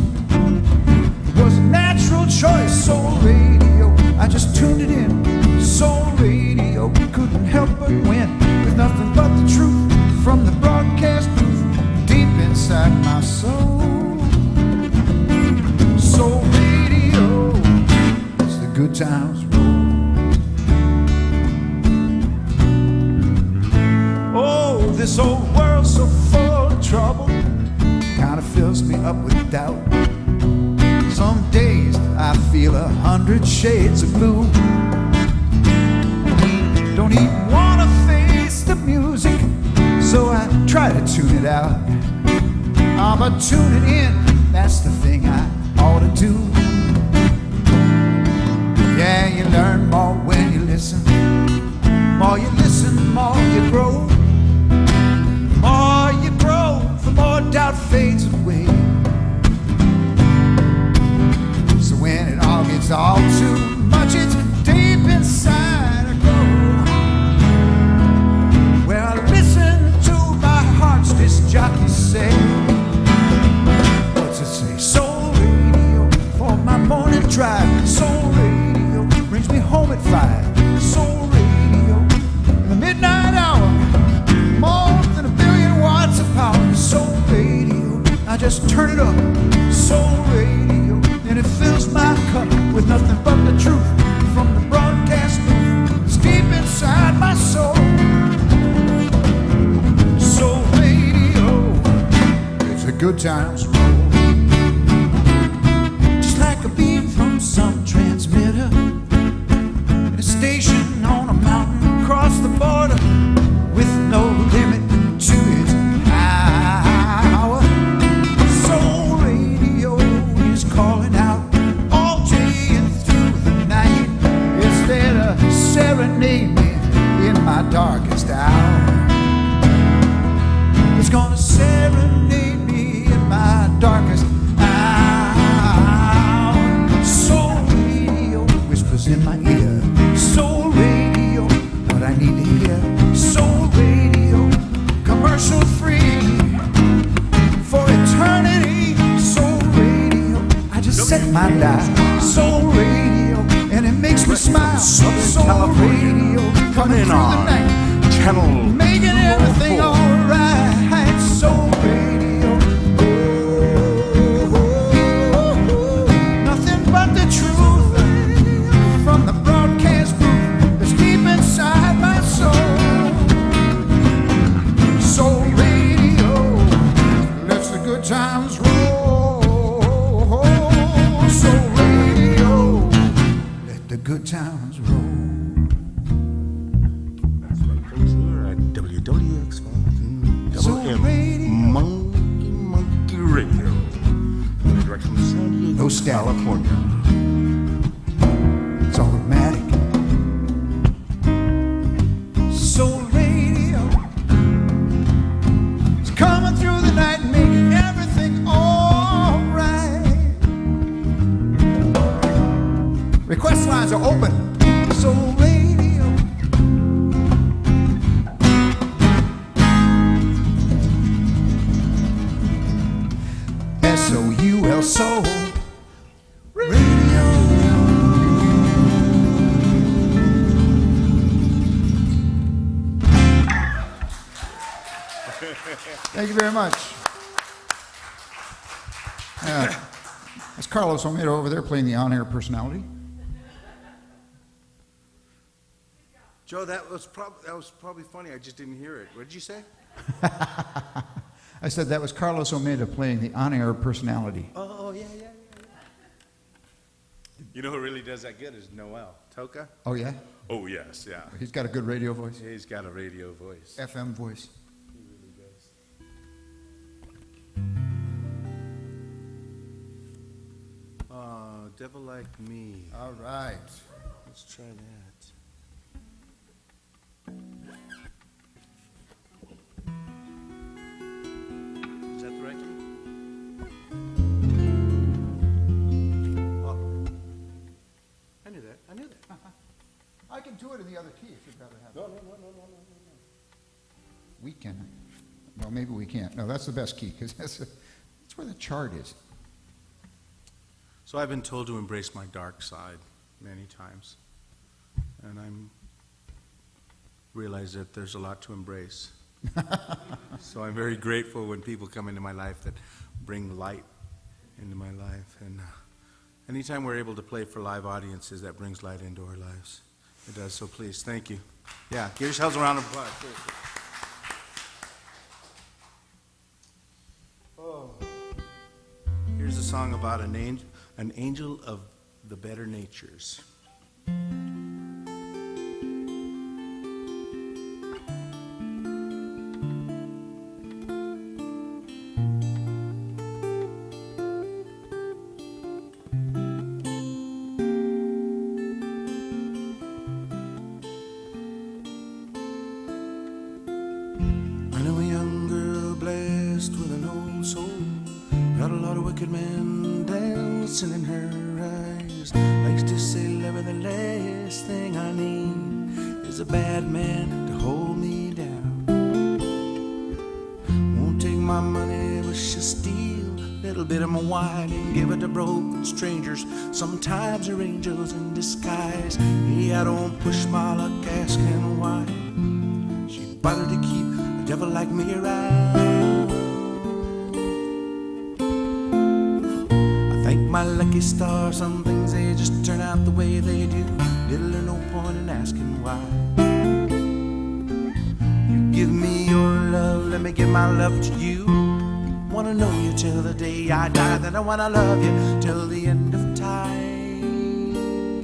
It was a natural choice. Soul radio, I just tuned it in. Soul radio, couldn't help but win with nothing but the truth from the broadcast booth deep inside my soul. Soul radio, as the good times roll. Oh, this old world's so full of trouble, kind of fills me up with doubt. Some days I feel 100 shades of blue. Don't even want to face the music, so I try to tune it out. But tune it in, that's the thing I ought to do. Yeah, you learn more when you listen. More you listen, more you grow. More you grow, the more doubt fades away. Soul radio, and it fills my cup with nothing but the truth from the broadcast booth. It's deep inside my soul. Soul radio, It's a good times. just like a beam from some transmitter at a station on a mountain across the border with no limit to its power. Soul radio is calling out all day and through the night. It's there to serenade me in my darkest hour. It's gonna serenade me in my darkest hour. Soul radio whispers in my ear. Soul radio, what I need to hear. Soul radio, commercial free for eternity. Soul radio, I just set my dial. Soul radio, and it makes me smile. Soul radio, coming in through the on night, Channel making everything 204. alright. Soul radio, nothing but the truth from the broadcast booth that's deep inside my soul. Soul radio lets the good times roll. Soul radio, let the good times roll. That's right, folks, here at WWX Soul radio. Monkey Radio. Direct from San Diego, No static. California. It's automatic. Soul radio is coming through the night, making everything alright. Request lines are open. Soul radio. SOUL Soul Radio. Thank you very much. That's Carlos Olmeda over there playing the on-air personality. Joe, that was probably funny. I just didn't hear it. What did you say? I said that was Carlos Olmeda playing the on-air personality. Oh, yeah. You know who really does that good is Noel Toka. Oh, yeah? Oh, yes, yeah. He's got a good radio voice. He's got a radio voice. FM voice. He really does. Oh, Devil Like Me. All right. Let's try that. Is that the right key? Oh. I knew that. I can do it in the other key if you'd rather have it. No. We can. Well, maybe we can't. No, that's the best key because that's where the chart is. So I've been told to embrace my dark side many times. And I'm realize that there's a lot to embrace. So I'm very grateful when people come into my life that bring light into my life. And anytime we're able to play for live audiences, that brings light into our lives. It does, so please, thank you. Yeah, give yourselves a round of applause. Seriously. Oh. Here's a song about an angel of the better natures. I know a young girl blessed with an old soul, got a lot of wicked men dancing in her eyes. Likes to say, lover, the last thing I need is a bad man to hold me down. Won't take my money, but she'll steal a little bit of my wine and give it to broken strangers. Sometimes they're angels in disguise. Yeah, I don't push my luck asking why. She bothered to keep a devil like me around. my lucky star, some things they just turn out the way they do. Little or no point in asking why. You give me your love, let me give my love to you. Wanna know you till the day I die, then I wanna love you till the end of time.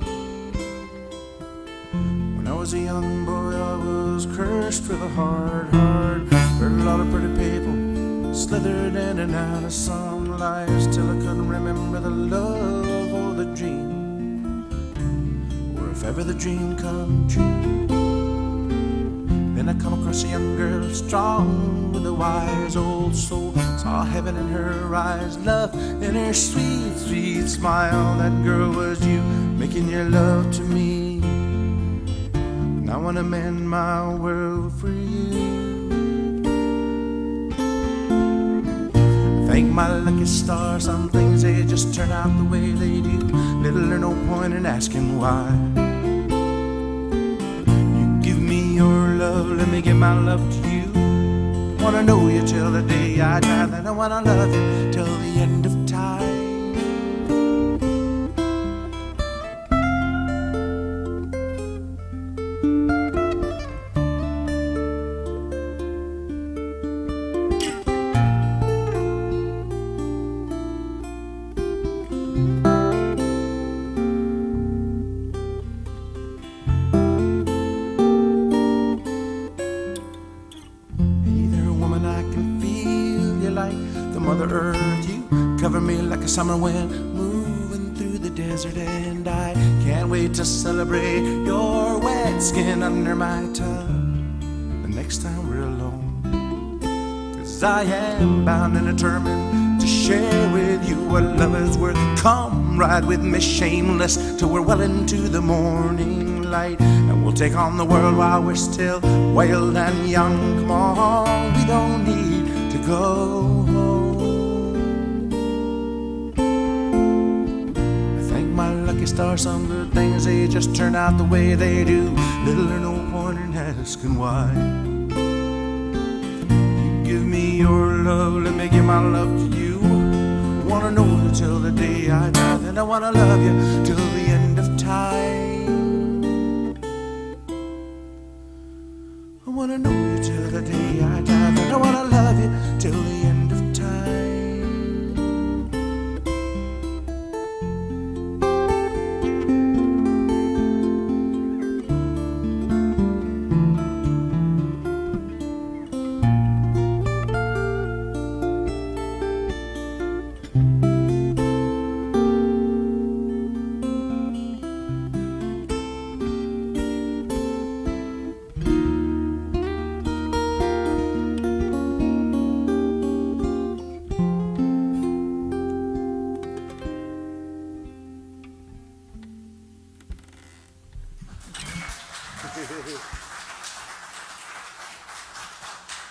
When I was a young boy, I was cursed with a hard heart. Heard a lot of pretty people slithered in and out of some lives till I couldn't remember the love or the dream, or if ever the dream come true. Then I come across a young girl strong with a wise old soul. Saw heaven in her eyes, love in her sweet, sweet smile. That girl was you, making your love to me. And I wanna mend my world for you. Thank my lucky star, some things they just turn out the way they do. Little or no point in asking why. You give me your love, let me give my love to you. Wanna know you till the day I die, then I wanna love you till the end of time. Summer wind moving through the desert, and I can't wait to celebrate your wet skin under my tongue the next time we're alone. 'Cause I am bound and determined to share with you what love is worth. Come ride with me shameless till we're well into the morning light, and we'll take on the world while we're still wild and young. Come on, we don't need to go home. Lucky star, some good things they just turn out the way they do. Little or no point in asking why. You give me your love, let me give my love to you. Wanna know you till the day I die, then I wanna love you till the end of time. I wanna know you till the day I die, then I wanna love you till the end of time.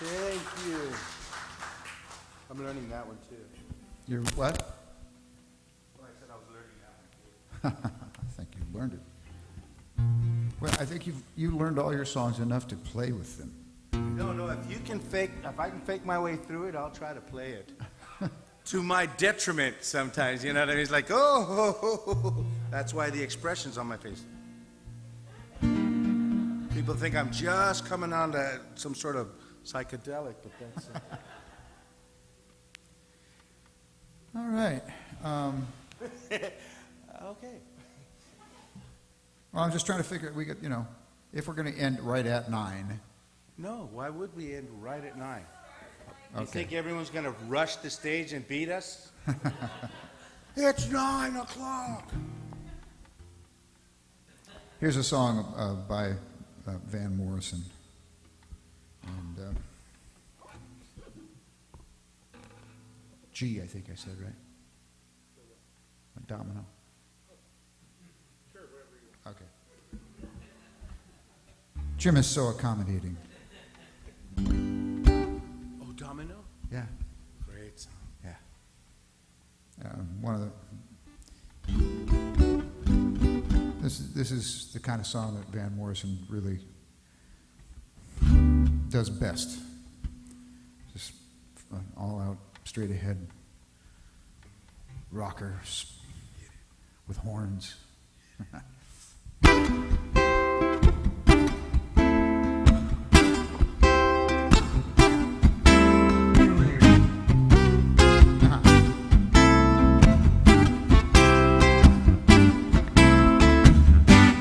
Thank you. I'm learning that one too. You're what? Well, I said I was learning that one too. I think you learned it. Well, I think you learned all your songs enough to play with them. No, if I can fake my way through it, I'll try to play it. To my detriment sometimes, you know what I mean? It's like, oh. That's why the expression's on my face. People think I'm just coming on to some sort of psychedelic, but that's All right. okay. Well, I'm just trying to figure, if we're going to end right at 9. No, why would we end right at 9? You Okay. think everyone's going to rush the stage and beat us? It's 9 o'clock. Here's a song by Van Morrison. And G, I think I said, right? Domino. Sure, whatever you want. Okay. Jim is so accommodating. Oh, Domino? Yeah. Great song. Yeah. One of the. This is the kind of song that Van Morrison really does best. Just an all-out, straight-ahead rocker, with horns.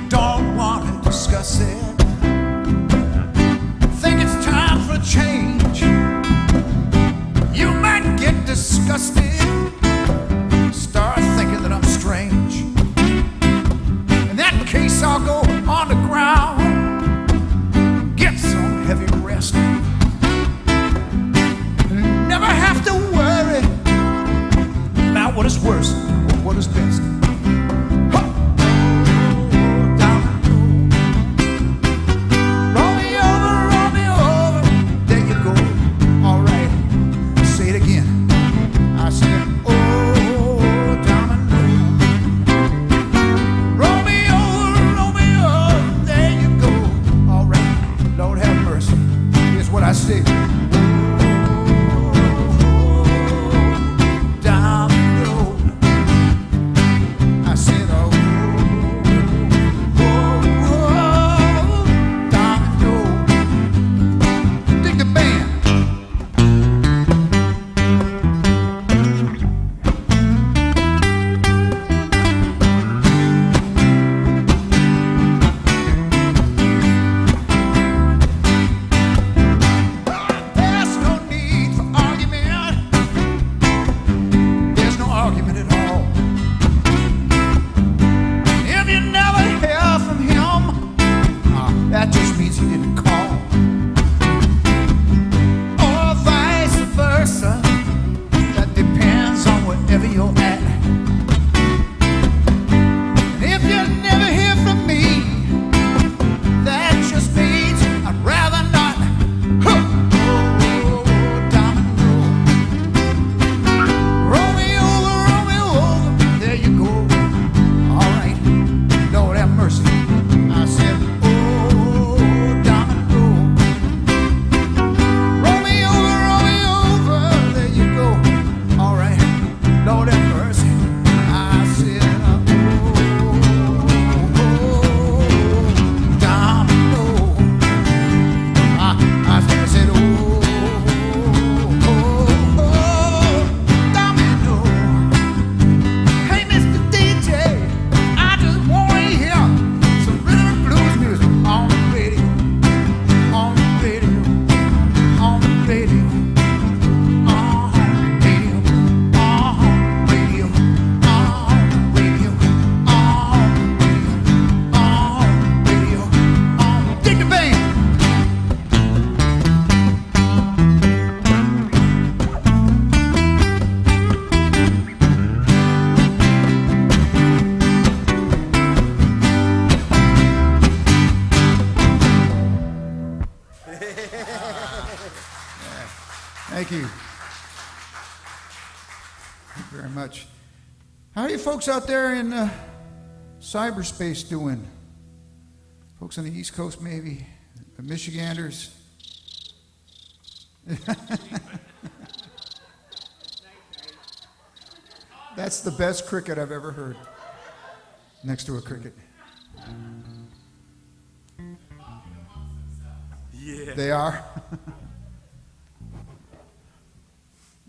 Don't want to discuss it. Think it's time for a change. You might get disgusted. Start thinking that I'm strange. In that case, I'll go on the ground, get some heavy rest. Never have to worry about what is worse or what is best. Roll me over, there you go. All right, say it again. I said, oh, domino. Roll me over, there you go. All right, Lord have mercy. Here's what I say. Domino. I said, oh, domino. Dig the band. There's no need for argument. There's no argument at all. If you never hear from him, that just means he didn't call. Or vice versa. That depends on wherever you're at. And if you never hear from me, that just means I'd rather not. Huh. Oh, domino. Roll me over, there you go. All right, Lord have mercy. I said, oh, domino. Roll me over, there you go. All right, Lord have mercy. I said, oh, domino. I said, oh, domino. Hey, Mr. DJ, I just want to hear some rhythm and blues music on the radio, on the radio, on the radio, on the radio, on the radio, on the radio, on the radio, dig the band. Thank you. Thank you very much. How are you folks out there in cyberspace doing? Folks on the East Coast, maybe? The Michiganders? That's the best cricket I've ever heard. Next to a cricket. Yeah. They are?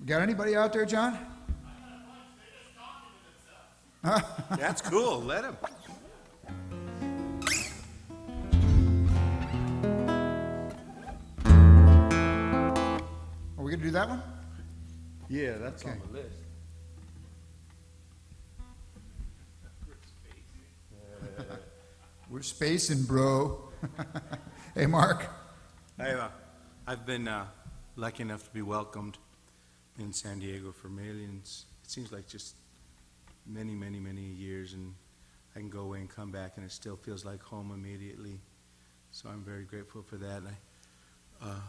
Got anybody out there, John? That's cool. Let him. Are we going to do that one? Yeah, that's Okay. on the list. We're spacing, bro. Hey, Mark. I've been lucky enough to be welcomed in San Diego for millions. It seems like just many, many, many years, and I can go away and come back, and it still feels like home immediately. So I'm very grateful for that. And I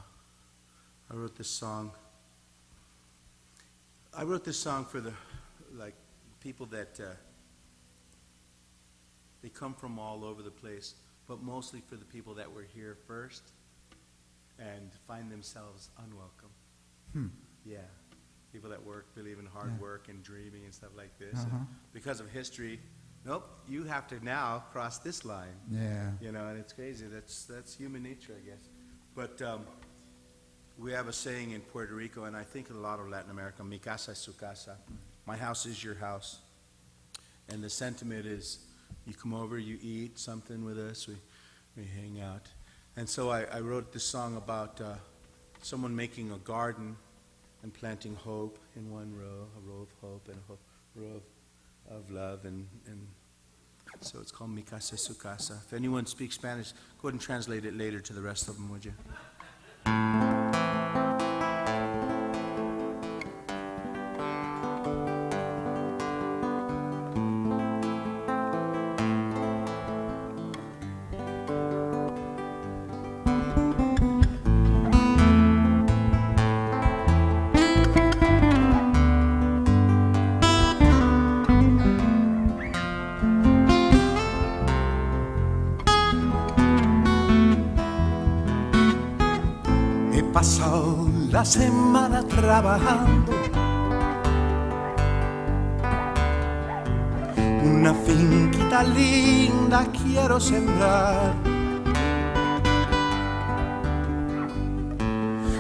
wrote this song. I wrote this song for the people that they come from all over the place, but mostly for the people that were here first and find themselves unwelcome. Yeah. People that believe in hard work and dreaming and stuff like this. And because of history, Nope, you have to now cross this line. Yeah. You know, and it's crazy. That's human nature, I guess. But we have a saying in Puerto Rico, and I think in a lot of Latin America, mi casa es su casa. My house is your house. And the sentiment is, you come over, you eat something with us, we hang out. And so I wrote this song about someone making a garden and planting hope in one row, a row of hope and a row of love, and so it's called Mi Casa Su Casa. If anyone speaks Spanish, go ahead and translate it later to the rest of them, would you? Pasado la semana trabajando, una finquita linda quiero sembrar.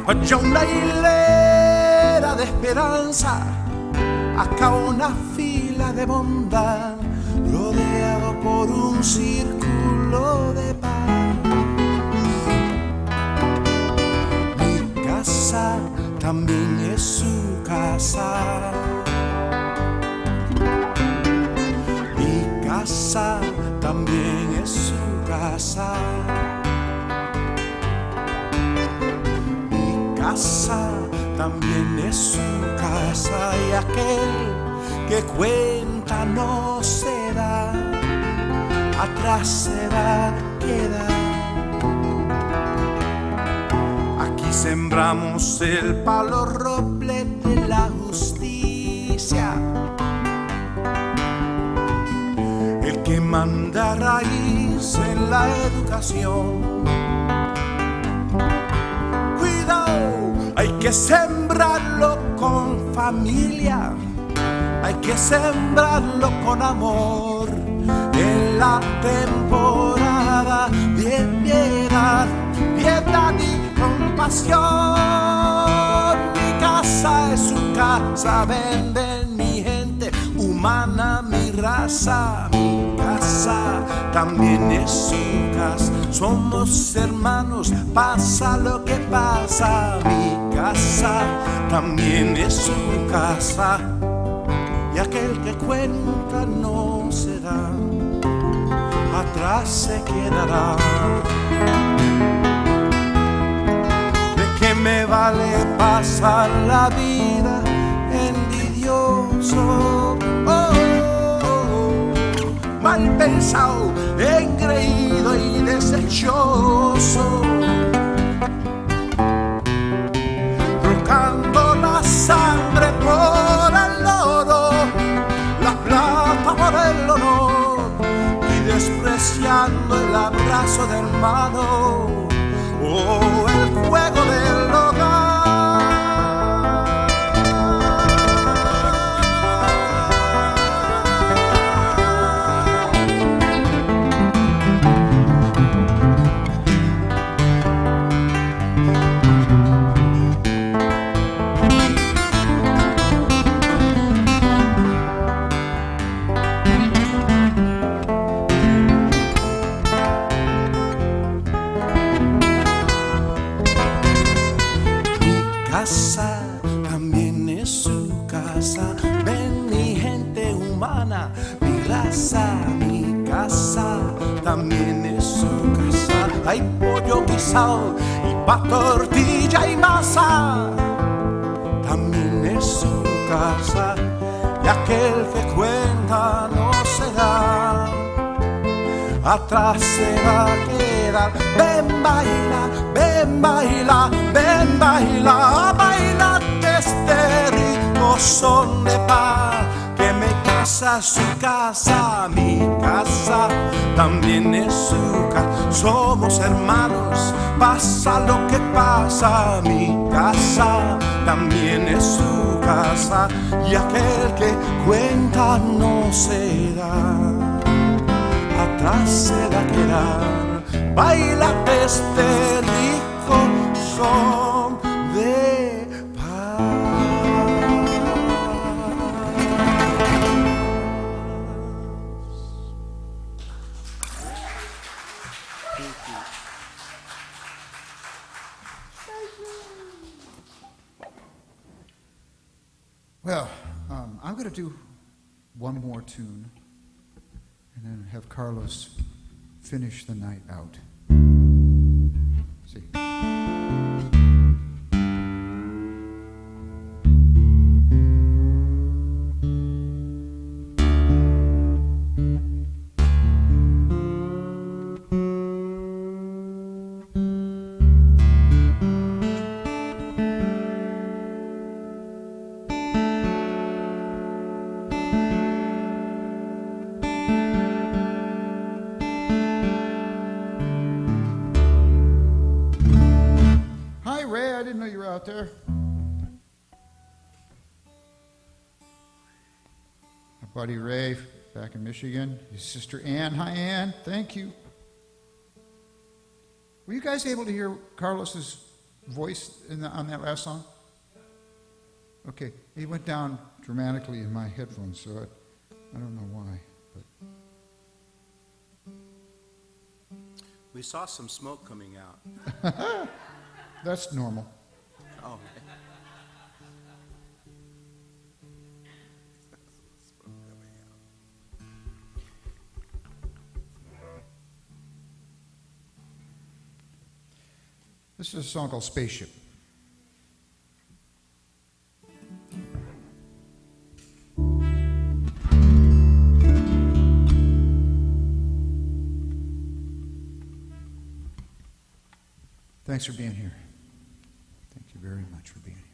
Allá una hilera de esperanza, acá una fila de bondad, rodeado por un círculo de paz. También es su casa. Mi casa también es su casa. Mi casa también es su casa. Y aquel que cuenta no se da, atrás se va a quedar. Sembramos el palo roble de la justicia, el que manda raíz en la educación. Cuidado, hay que sembrarlo con familia, hay que sembrarlo con amor. En la temporada de piedad, piedad y compasión. Mi casa es su casa, venden mi gente humana, mi raza. Mi casa también es su casa, somos hermanos, pasa lo que pasa. Mi casa también es su casa, y aquel que cuenta no se da, atrás se quedará. ¿Qué me vale pasar la vida envidioso? Mal pensado, engreído y desechoso, trocando la sangre por el oro, la plata por el honor, y despreciando el abrazo del hermano. Oh, el fuego del hogar. También es su casa, ven mi gente humana, mi raza. Mi casa también es su casa, hay pollo guisado y pa' tortilla y masa. También es su casa, y aquel que cuenta no se da, atrás se va a quedar. Ven baila, ven baila, ven baila, baila este ritmo son de paz. Que mi casa es su casa, mi casa también es su casa. Somos hermanos, pasa lo que pasa. Mi casa también es su casa, y aquel que cuenta no se da, placer a quedar. Bailate este rico son de paz. Well, I'm going to do one more tune and then have Carlos finish the night out. See. Out there. My buddy Ray back in Michigan. His sister Ann. Hi, Ann. Thank you. Were you guys able to hear Carlos's voice on that last song? Okay. He went down dramatically in my headphones, so I don't know why. But. We saw some smoke coming out. That's normal. Oh, okay. This is a song called Spaceship. Thanks for being here. Thank you very much for being here.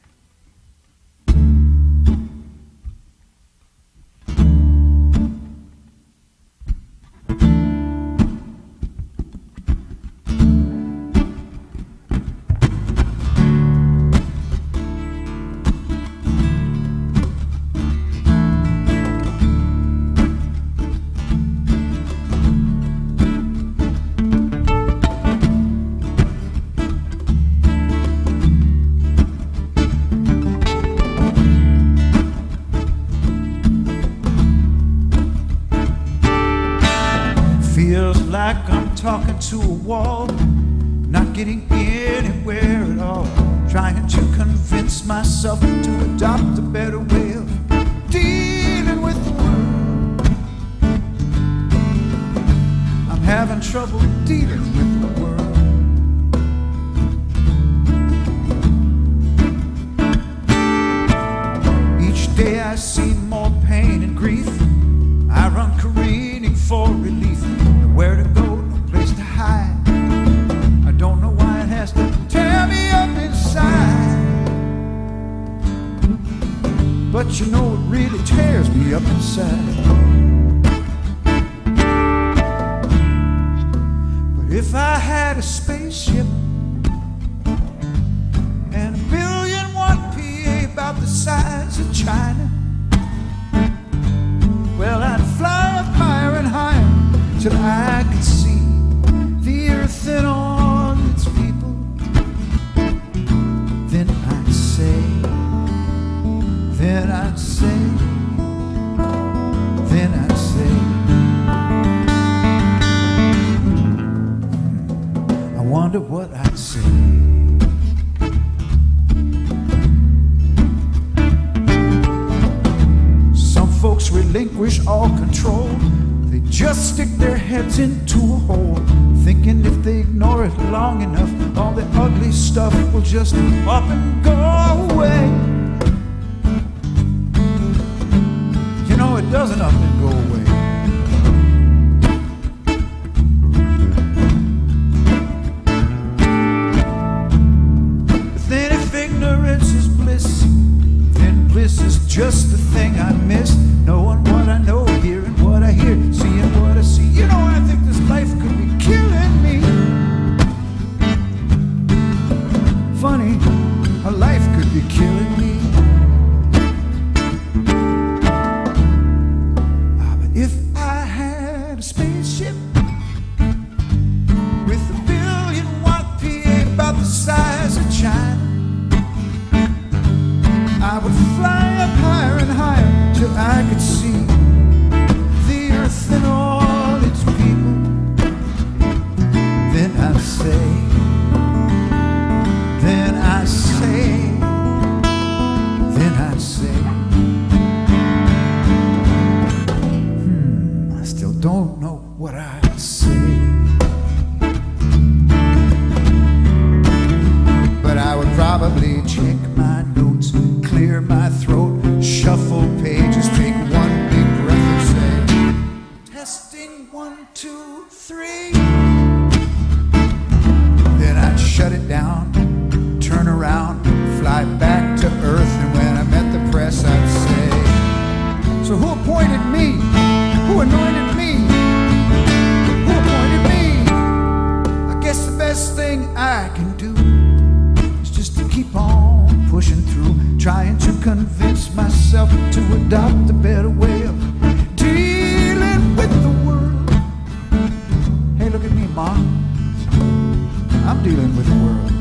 Talking to a wall, not getting anywhere at all, trying to convince myself to adopt a better way of dealing with the world. I'm having trouble dealing with the world. Each day I see more pain and grief. I run careening for relief. Nowhere to go, place to hide. I don't know why it has to tear me up inside. But you know it really tears me up inside. But if I had a spaceship and 1,000,001 PA about the size of China, well, I'd fly up higher and higher till I could see the earth and all its people. Then I'd say, I wonder what I'd say. Some folks relinquish all control. They just stick their heads into a hole, thinking if they ignore it long enough, all the ugly stuff will just up and go away. You know, it doesn't up and go away. But then if ignorance is bliss, then bliss is just the thing I miss. Knowing what I know, hearing what I hear, seeing what I see. You know, I think this life could be killing me. Funny, a life could be killing me. But if I had a spaceship don't know what I'd say. But I would probably check my notes, clear my throat, shuffle pages, take one big breath and say, testing 1, 2, 3. Then I'd shut it down, turn around, fly back to earth, and when I met the press I'd say, so who appointed me? Who anointed me? Who appointed me? I guess the best thing I can do is just to keep on pushing through, trying to convince myself to adopt a better way of dealing with the world. Hey, look at me, Ma. I'm dealing with the world.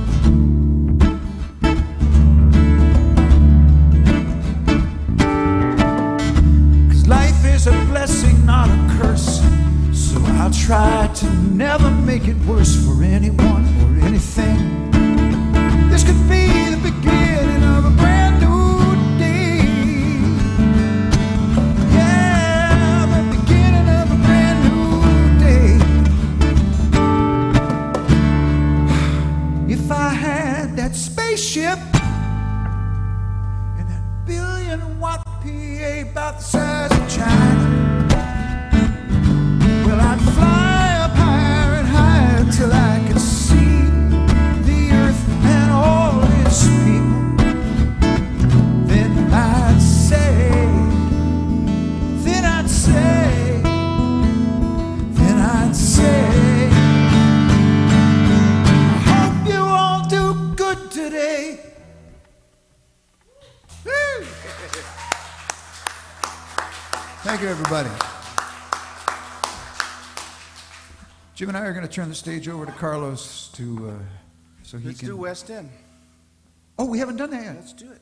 Life is a blessing, not a curse. So I'll try to never make it worse for anyone or anything. This could be the beginning of a brand new day. Yeah, the beginning of a brand new day. If I had that spaceship and that billion-watt PA about the size of China, well, I'd fly up higher and higher till I could see the earth and all its people. Then I'd say, then I'd say, then I'd say, I hope you all do good today. Woo! Thank you, everybody. Jim and I are going to turn the stage over to Carlos to so he Let's can do West End. Oh, we haven't done that yet. Let's do it.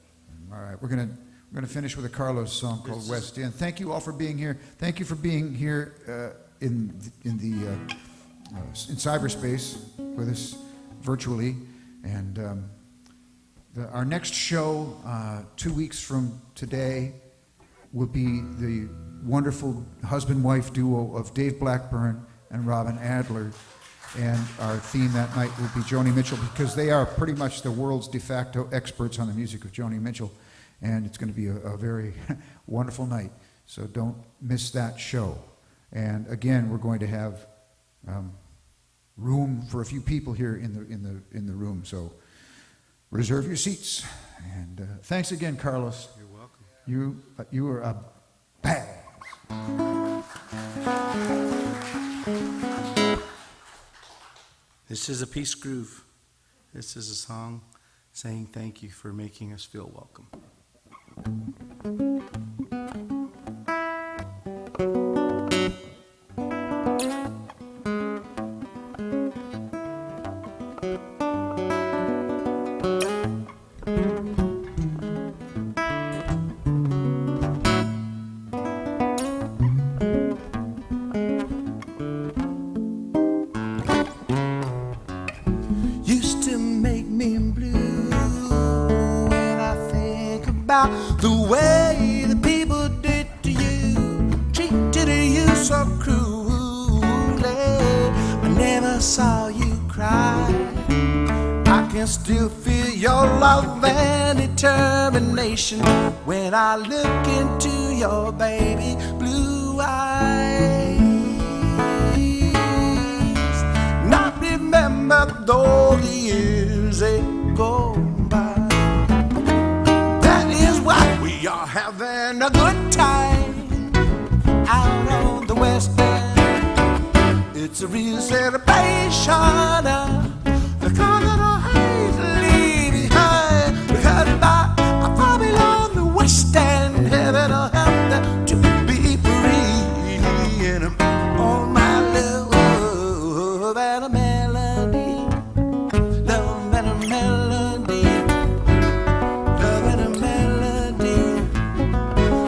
All right, we're going to finish with a Carlos song called West End. Thank you all for being here. Thank you for being here in cyberspace with us virtually. And our next show 2 weeks from today will be the wonderful husband-wife duo of Dave Blackburn and Robin Adler. And our theme that night will be Joni Mitchell, because they are pretty much the world's de facto experts on the music of Joni Mitchell. And it's going to be a very wonderful night. So don't miss that show. And again, we're going to have room for a few people here in the room. So reserve your seats. And thanks again, Carlos. You're welcome. You are a badass. This is a peace groove. This is a song saying thank you for making us feel welcome. Used to make me blue when I think about the way the people did to you, treated you so cruelly. I never saw you cry. I can still feel your love and determination when I look into your baby blue eyes. Not remember though the years they go by. That is why we are having a good time out on the West End. It's a real celebration of the kind of hate leave behind. Because I probably on the West End, heaven or hell to be free. And all my love and a melody, love and a melody, love and a melody,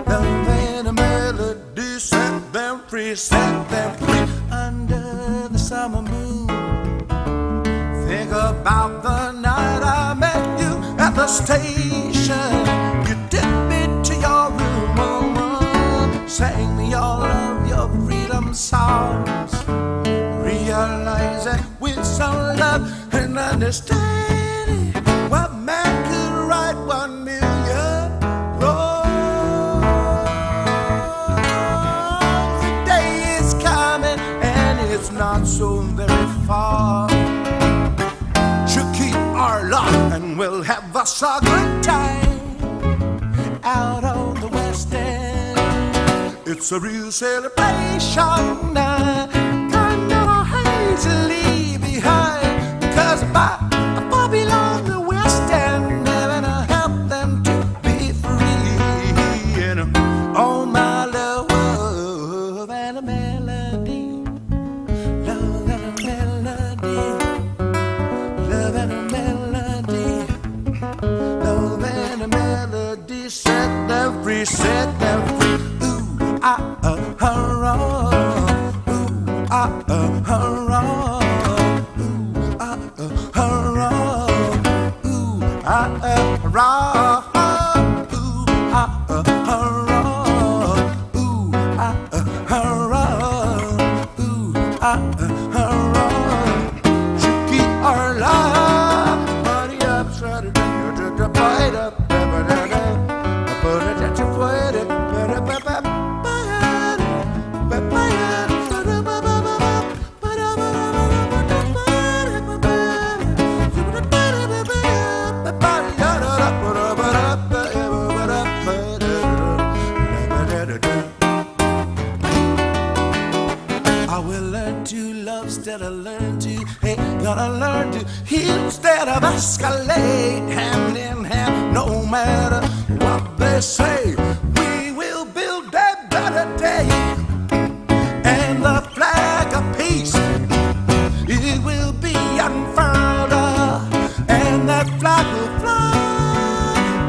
love and a melody. Set them free, set them free under the summer moon. Think about the night I met you at the station. You took me to your room, sang me all of your freedom songs. can understand it. What man could write 1 million wrongs? The day is coming and it's not so very far. She'll keep our lot and we'll have us a good time out on the West End. It's a real celebration now. Kind of hazy to leave behind, because by Babylon the West End, heaven to help them to be free. And oh my love and a melody, love and a melody, love and a melody, love and a melody, set them free, set them free. Ooh, hurrah, ooh, hurrah, ooh, hurrah, ooh, hurrah, ooh, hurrah, ooh, hurrah, ooh, hurrah. Chucky our love, money up, shut it up, bite up, put it at your foot, I will learn to love instead of learn to hate. Gonna learn to heal instead of escalate. Hand in hand, no matter what they say, we will build a better day. And the flag of peace, it will be unfurled, and that flag will fly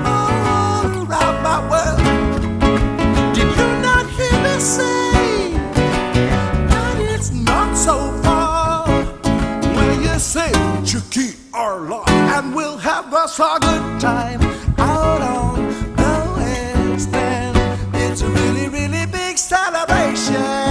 all around my world. Did you not hear me say that it's not so far? When you say Chucky our lot, and we'll have us a good time out on the West End. It's a really, really big celebration.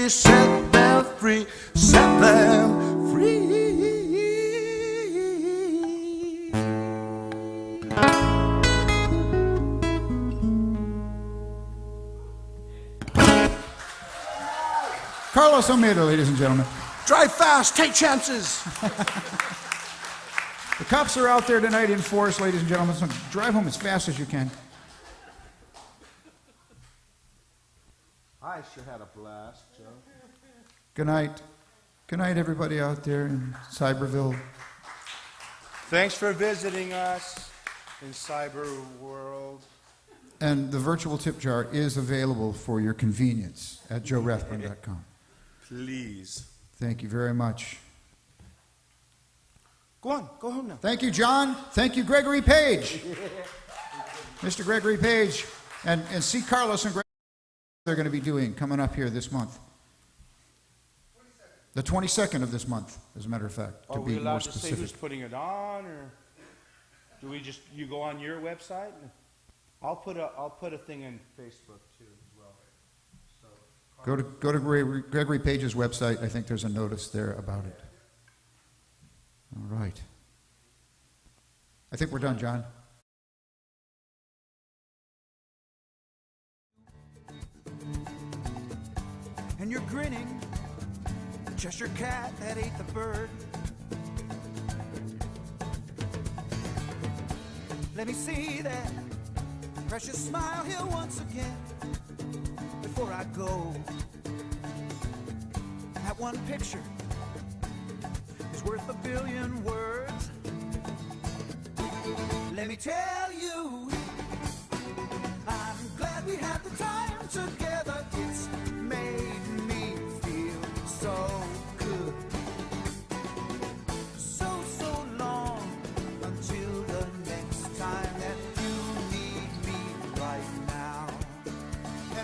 Set them free, set them free. Carlos Olmeda, ladies and gentlemen. Drive fast, take chances. The cops are out there tonight in force, ladies and gentlemen, so drive home as fast as you can. I sure had a blast, Joe. Good night. Good night, everybody out there in Cyberville. Thanks for visiting us in Cyber World. And the virtual tip jar is available for your convenience at joerathburn.com. Please. Thank you very much. Go on, go home now. Thank you, John. Thank you, Gregory Page. Mr. Gregory Page. And see Carlos and Gregory they're going to be doing coming up here this month. The 22nd of this month, as a matter of fact, to be more specific. Are we allowed to say who's putting it on, or do we just, you go on your website? I'll put a thing in Facebook too as well. So, go to Gregory Page's website. I think there's a notice there about it. All right. I think we're done, John. And you're grinning, the Cheshire cat that ate the bird. Let me see that precious smile here once again before I go. That one picture is worth 1 billion words. Let me tell you, I'm glad we had the time together.